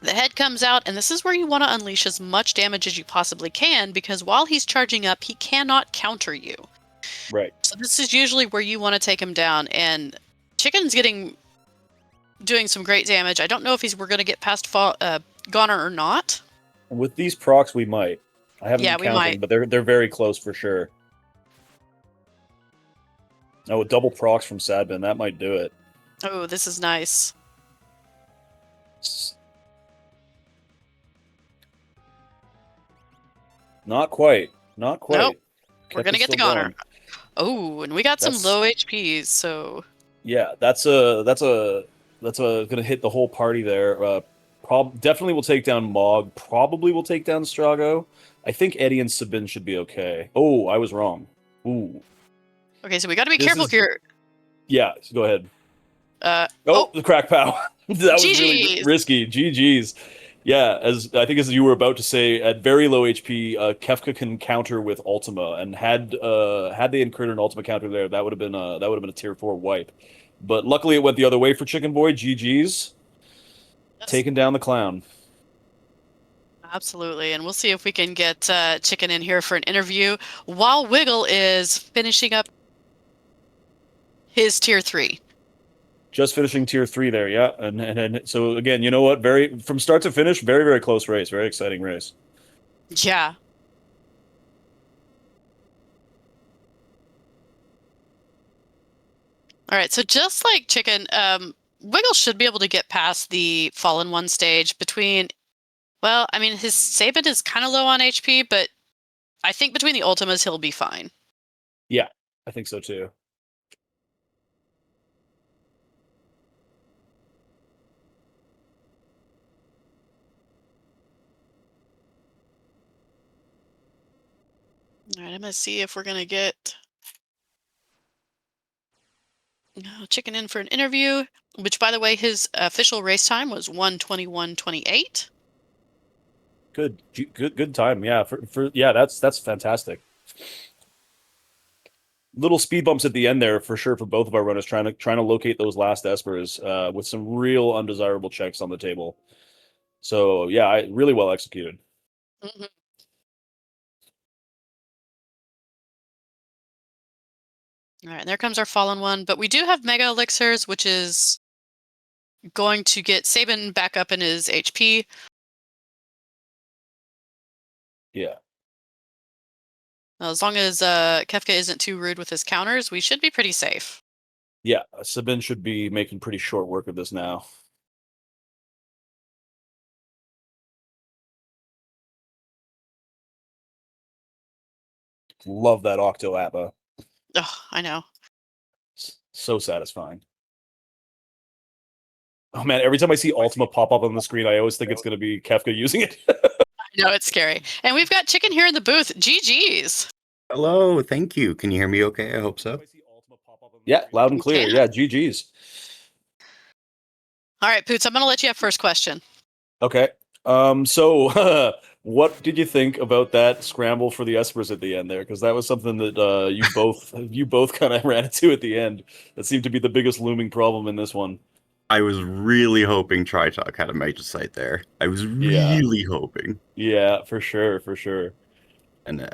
The head comes out, and this is where you want to unleash as much damage as you possibly can, because while he's charging up, he cannot counter you. Right. So this is usually where you want to take him down, and Chicken's doing some great damage. I don't know if we're going to get past Goner or not. With these procs, we might. I haven't been counting, we might. But they're very close for sure. Oh, double procs from Sadbin. That might do it. Oh, this is nice. Not quite. Not quite. Nope. We're Kef gonna is get the still goner. going. Oh, and we got some That's low HPs, so yeah. That's gonna hit the whole party there. Definitely will take down Mog. Probably will take down Strago. I think Eddie and Sabin should be okay. Oh, I was wrong. Ooh. okay. So we got to be This careful is- here. Yeah, so go ahead. Oh, Oh, the crack pow. That was really GGs. risky. GG's. Yeah, as I think as you were about to say, at very low HP, Kefka can counter with Ultima, and had they incurred an Ultima counter there, that would have been a tier 4 wipe. But luckily, it went the other way for Chicken Boy. GG's, Yes, taking down the clown. absolutely. And we'll see if we can get Chicken in here for an interview while Wiggle is finishing up his tier 3. Just finishing tier 3 there, yeah. And so again, you know what? Very from start to finish, very very close race, very exciting race. Yeah. All right, so just like Chicken, Wiggle should be able to get past the Fallen One stage between, well, I mean, his Sabin is kind of low on HP, but I think between the Ultimas, he'll be fine. Yeah, I think so too. All right, I'm going to see if we're going to get Chicken in for an interview, which, by the way, his official race time was 1:21:28. Good time. Yeah, yeah, that's fantastic. Little speed bumps at the end there for sure for both of our runners trying to locate those last espers with some real undesirable checks on the table. So yeah, really well executed. Mm-hmm. All right, and there comes our Fallen One, but we do have Mega Elixirs, which is going to get Sabin back up in his HP. Yeah. As long as Kefka isn't too rude with his counters, we should be pretty safe. Yeah, Sabin should be making pretty short work of this now. Love that Octo Appa. Oh, I know. So satisfying. Oh man, every time I see Ultima pop up on the screen, I always think it's going to be Kefka using it. I know, it's scary. And we've got Chicken here in the booth. GG's. Hello, thank you. Can you hear me okay? I hope so. Yeah, loud and We clear. can. Yeah, GG's. All right, Poots, I'm going to let you have first question. Okay. So what did you think about that scramble for the espers at the end there? Because that was something that you both kind of ran into at the end. That seemed to be the biggest looming problem in this one. I was really hoping Tritalk had a major site there. I was really hoping. Yeah, for sure, for sure. And,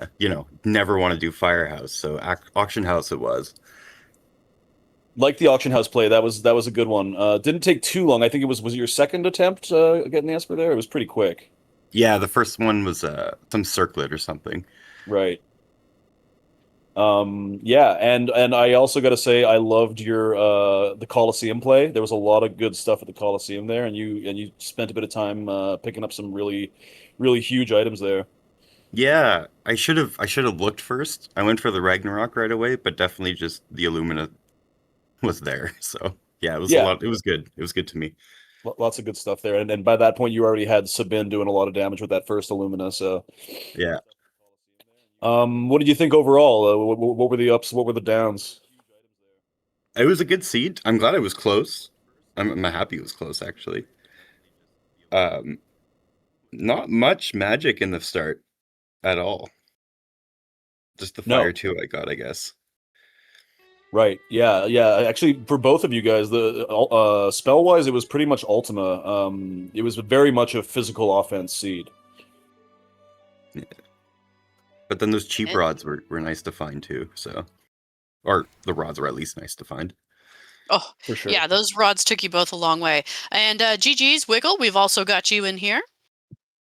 never want to do Firehouse, so Auction House it was. Like the auction house play, that was a good one. Didn't take too long. I think was it your second attempt getting the Esper there? It was pretty quick. Yeah, the first one was some circlet or something. Right. Yeah, and I also got to say I loved your the Coliseum play. There was a lot of good stuff at the Coliseum there, and you spent a bit of time picking up some really huge items there. Yeah, I should have looked first. I went for the Ragnarok right away, but definitely just the Illumina was there. So yeah, it was a lot. It was good. It was good to me. Lots of good stuff there, and by that point you already had Sabin doing a lot of damage with that first Illumina. So yeah. What did you think overall? What were the ups? What were the downs? It was a good seed. I'm glad it was close. I'm happy it was close, actually. Not much magic in the start at all. Just the fire 2 I got, I guess. Right. Yeah. Actually, for both of you guys, the spell wise, it was pretty much Ultima. It was very much a physical offense seed. Yeah. But then those cheap rods were nice to find too. So, or the rods were at least nice to find. Oh, for sure. Yeah, those rods took you both a long way. And GG's Wiggle, we've also got you in here.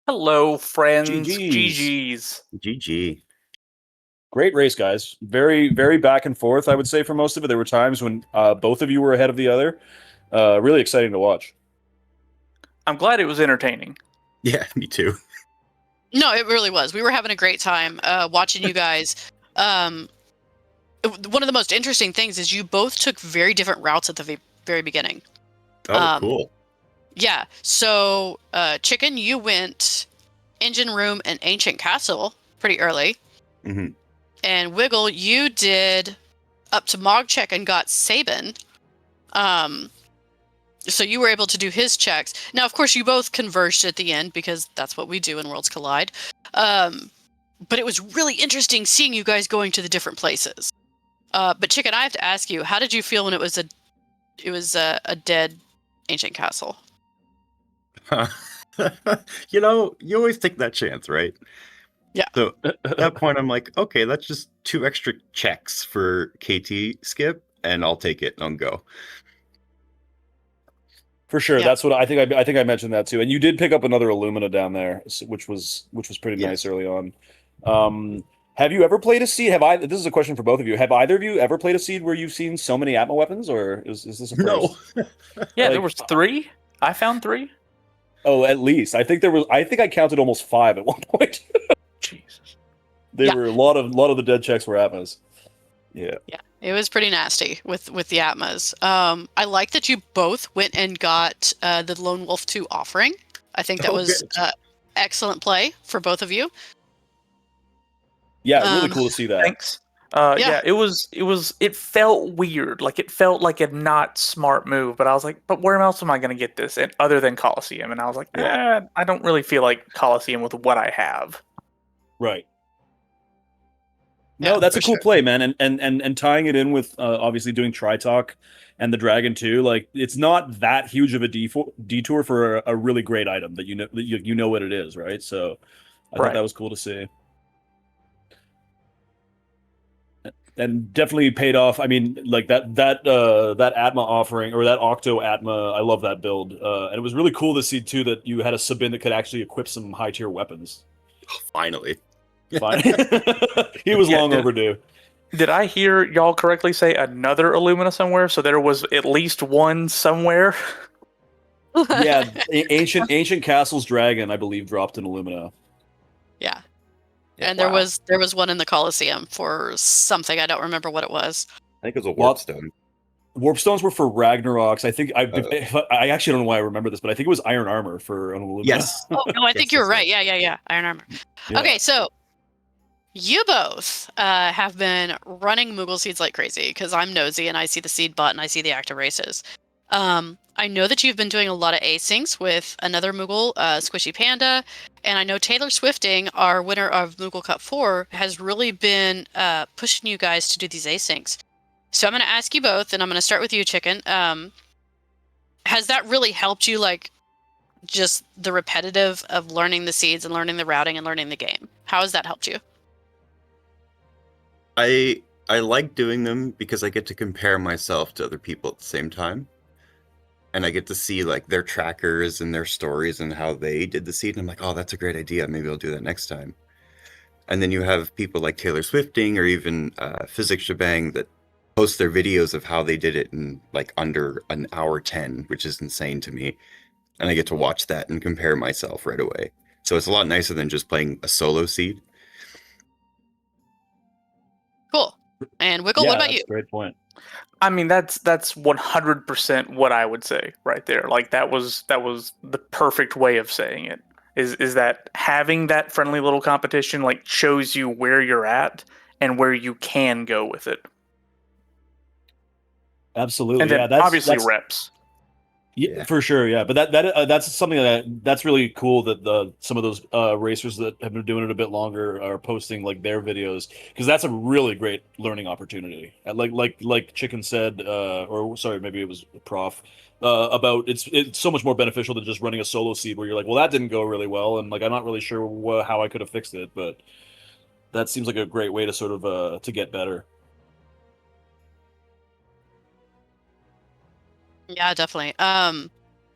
Hello, friends. GG's. GG's. GG. Great race, guys. Very, very back and forth, I would say, for most of it. There were times when both of you were ahead of the other. Really exciting to watch. I'm glad it was entertaining. Yeah, me too. No, it really was. We were having a great time watching you guys. One of the most interesting things is you both took very different routes at the very beginning. Oh, cool. Yeah. So, Chicken, you went engine room and ancient castle pretty early. Mm-hmm. And Wiggle, you did up to Mogcheck and got Sabin. So you were able to do his checks. Now, of course, you both converged at the end because that's what we do in Worlds Collide. But it was really interesting seeing you guys going to the different places. But Chicken, I have to ask you, how did you feel when it was a dead ancient castle? You know, you always take that chance, right? Yeah. So at that point, I'm like, okay, that's just 2 extra checks for KT skip, and I'll take it and I'll go. For sure, Yeah. that's what I think. I think I mentioned that too. And you did pick up another Illumina down there, which was pretty nice early on. Have you ever played a seed? This is a question for both of you. Have either of you ever played a seed where you've seen so many Atma weapons, or is this a first? No. Yeah, there was 3. I found 3. Oh, at least I think there was. I think I counted almost 5 at one point. Jesus. There were a lot of the dead checks were Atmas. Yeah. Yeah, it was pretty nasty with the Atmas. I like that you both went and got the Lone Wolf 2 offering. I think that was excellent play for both of you. Yeah, really cool to see that. Thanks. Yeah, it felt weird. Like it felt like a not smart move, but I was like, but where else am I going to get this other than Coliseum? And I was like, I don't really feel like Coliseum with what I have. Right. No, that's a cool play, man, and tying it in with obviously doing Tri-Talk and the Dragon too. Like, it's not that huge of a detour for a really great item that you know what it is, right? So I thought that was cool to see, and definitely paid off. I mean, like that Atma offering, or that Octo Atma, I love that build, and it was really cool to see too that you had a Sabin that could actually equip some high tier weapons. Oh, finally. Fine. He was long overdue. Did I hear y'all correctly say another Illumina somewhere? So there was at least one somewhere? Yeah, ancient Castle's Dragon, I believe, dropped an Illumina. Yeah. And there was one in the Coliseum for something. I don't remember what it was. I think it was a Warpstone. Warpstones were for Ragnaroks. I think I actually don't know why I remember this, but I think it was Iron Armor for an Illumina. Yes. Oh no, I think you're right. Yeah. Iron Armor. Yeah. Okay, so you both have been running Moogle seeds like crazy because I'm nosy and I see the seed bot and I see the active races. I know that you've been doing a lot of asyncs with another Moogle, Squishy Panda, and I know Taylor Swifting, our winner of Moogle Cup 4, has really been pushing you guys to do these asyncs. So I'm going to ask you both, and I'm going to start with you, Chicken. Has that really helped you, like, just the repetitive of learning the seeds and learning the routing and learning the game? How has that helped you? I like doing them because I get to compare myself to other people at the same time. And I get to see like their trackers and their stories and how they did the seed. And I'm like, oh, that's a great idea. Maybe I'll do that next time. And then you have people like Taylor Swifting or even Physics Shebang that post their videos of how they did it in like under an hour 10, which is insane to me. And I get to watch that and compare myself right away. So it's a lot nicer than just playing a solo seed. Cool. And Wiggle, what about you? Great point. I mean, that's 100% what I would say right there. Like that was the perfect way of saying it. Is that having that friendly little competition like shows you where you're at and where you can go with it. Absolutely. And then obviously reps. Yeah, for sure. Yeah, but that's something that's really cool that some of those racers that have been doing it a bit longer are posting like their videos, because that's a really great learning opportunity. Like Chicken said, or sorry, maybe it was Prof. About it's so much more beneficial than just running a solo seed where you're like, well, that didn't go really well, and like I'm not really sure how I could have fixed it, but that seems like a great way to sort of to get better. Yeah, definitely.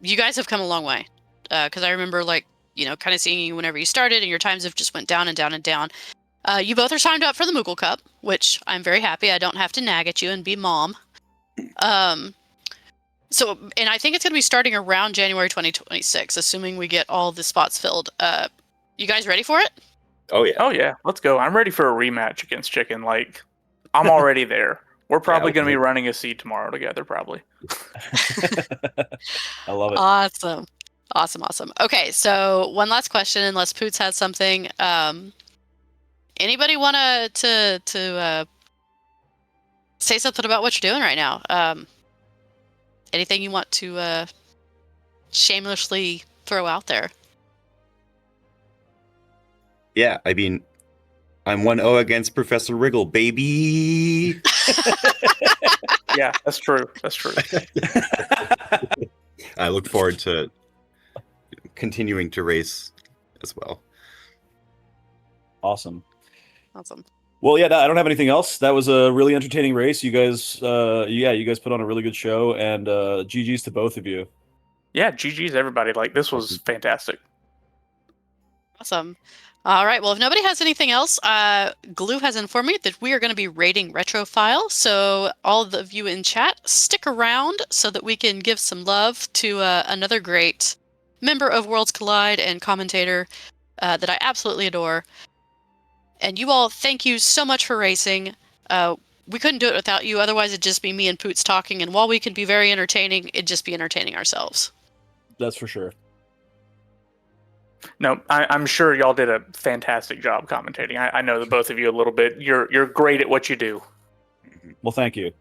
You guys have come a long way, because I remember, like, kind of seeing you whenever you started, and your times have just went down and down and down. You both are signed up for the Moogle Cup, which I'm very happy. I don't have to nag at you and be mom. So, and I think it's going to be starting around January 2026, assuming we get all the spots filled. You guys ready for it? Oh yeah. Oh yeah, let's go. I'm ready for a rematch against Chicken. Like, I'm already there. We're probably going to be running a seed tomorrow together, probably. I love it. Awesome. Okay, so one last question, unless Poots has something. Anybody want to say something about what you're doing right now? Anything you want to shamelessly throw out there? Yeah, I mean, I'm 1-0 against Professor Wriggle, baby. Yeah, that's true. That's true. I look forward to continuing to race as well. Awesome. Well, yeah, I don't have anything else. That was a really entertaining race. You guys, you guys put on a really good show, and GG's to both of you. Yeah, GG's everybody. Like, this was fantastic. Awesome. All right. Well, if nobody has anything else, Glue has informed me that we are going to be rating Retrofile. So all of you in chat, stick around so that we can give some love to another great member of Worlds Collide and commentator that I absolutely adore. And you all, thank you so much for racing. We couldn't do it without you. Otherwise, it'd just be me and Poots talking. And while we could be very entertaining, it'd just be entertaining ourselves. That's for sure. No, I'm sure y'all did a fantastic job commentating. I know the both of you a little bit. You're great at what you do. Well, thank you.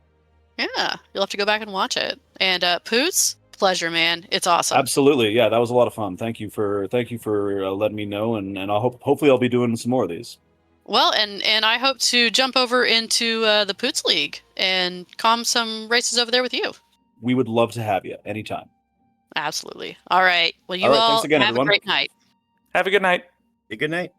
Yeah, you'll have to go back and watch it. And Poots, pleasure, man. It's awesome. Absolutely, yeah, that was a lot of fun. Thank you for letting me know, and hopefully I'll be doing some more of these. Well, and I hope to jump over into the Poots League and calm some races over there with you. We would love to have you anytime. Absolutely. All right. Well, you All right, all thanks again, have everyone. a great night. Have a good night. Good night.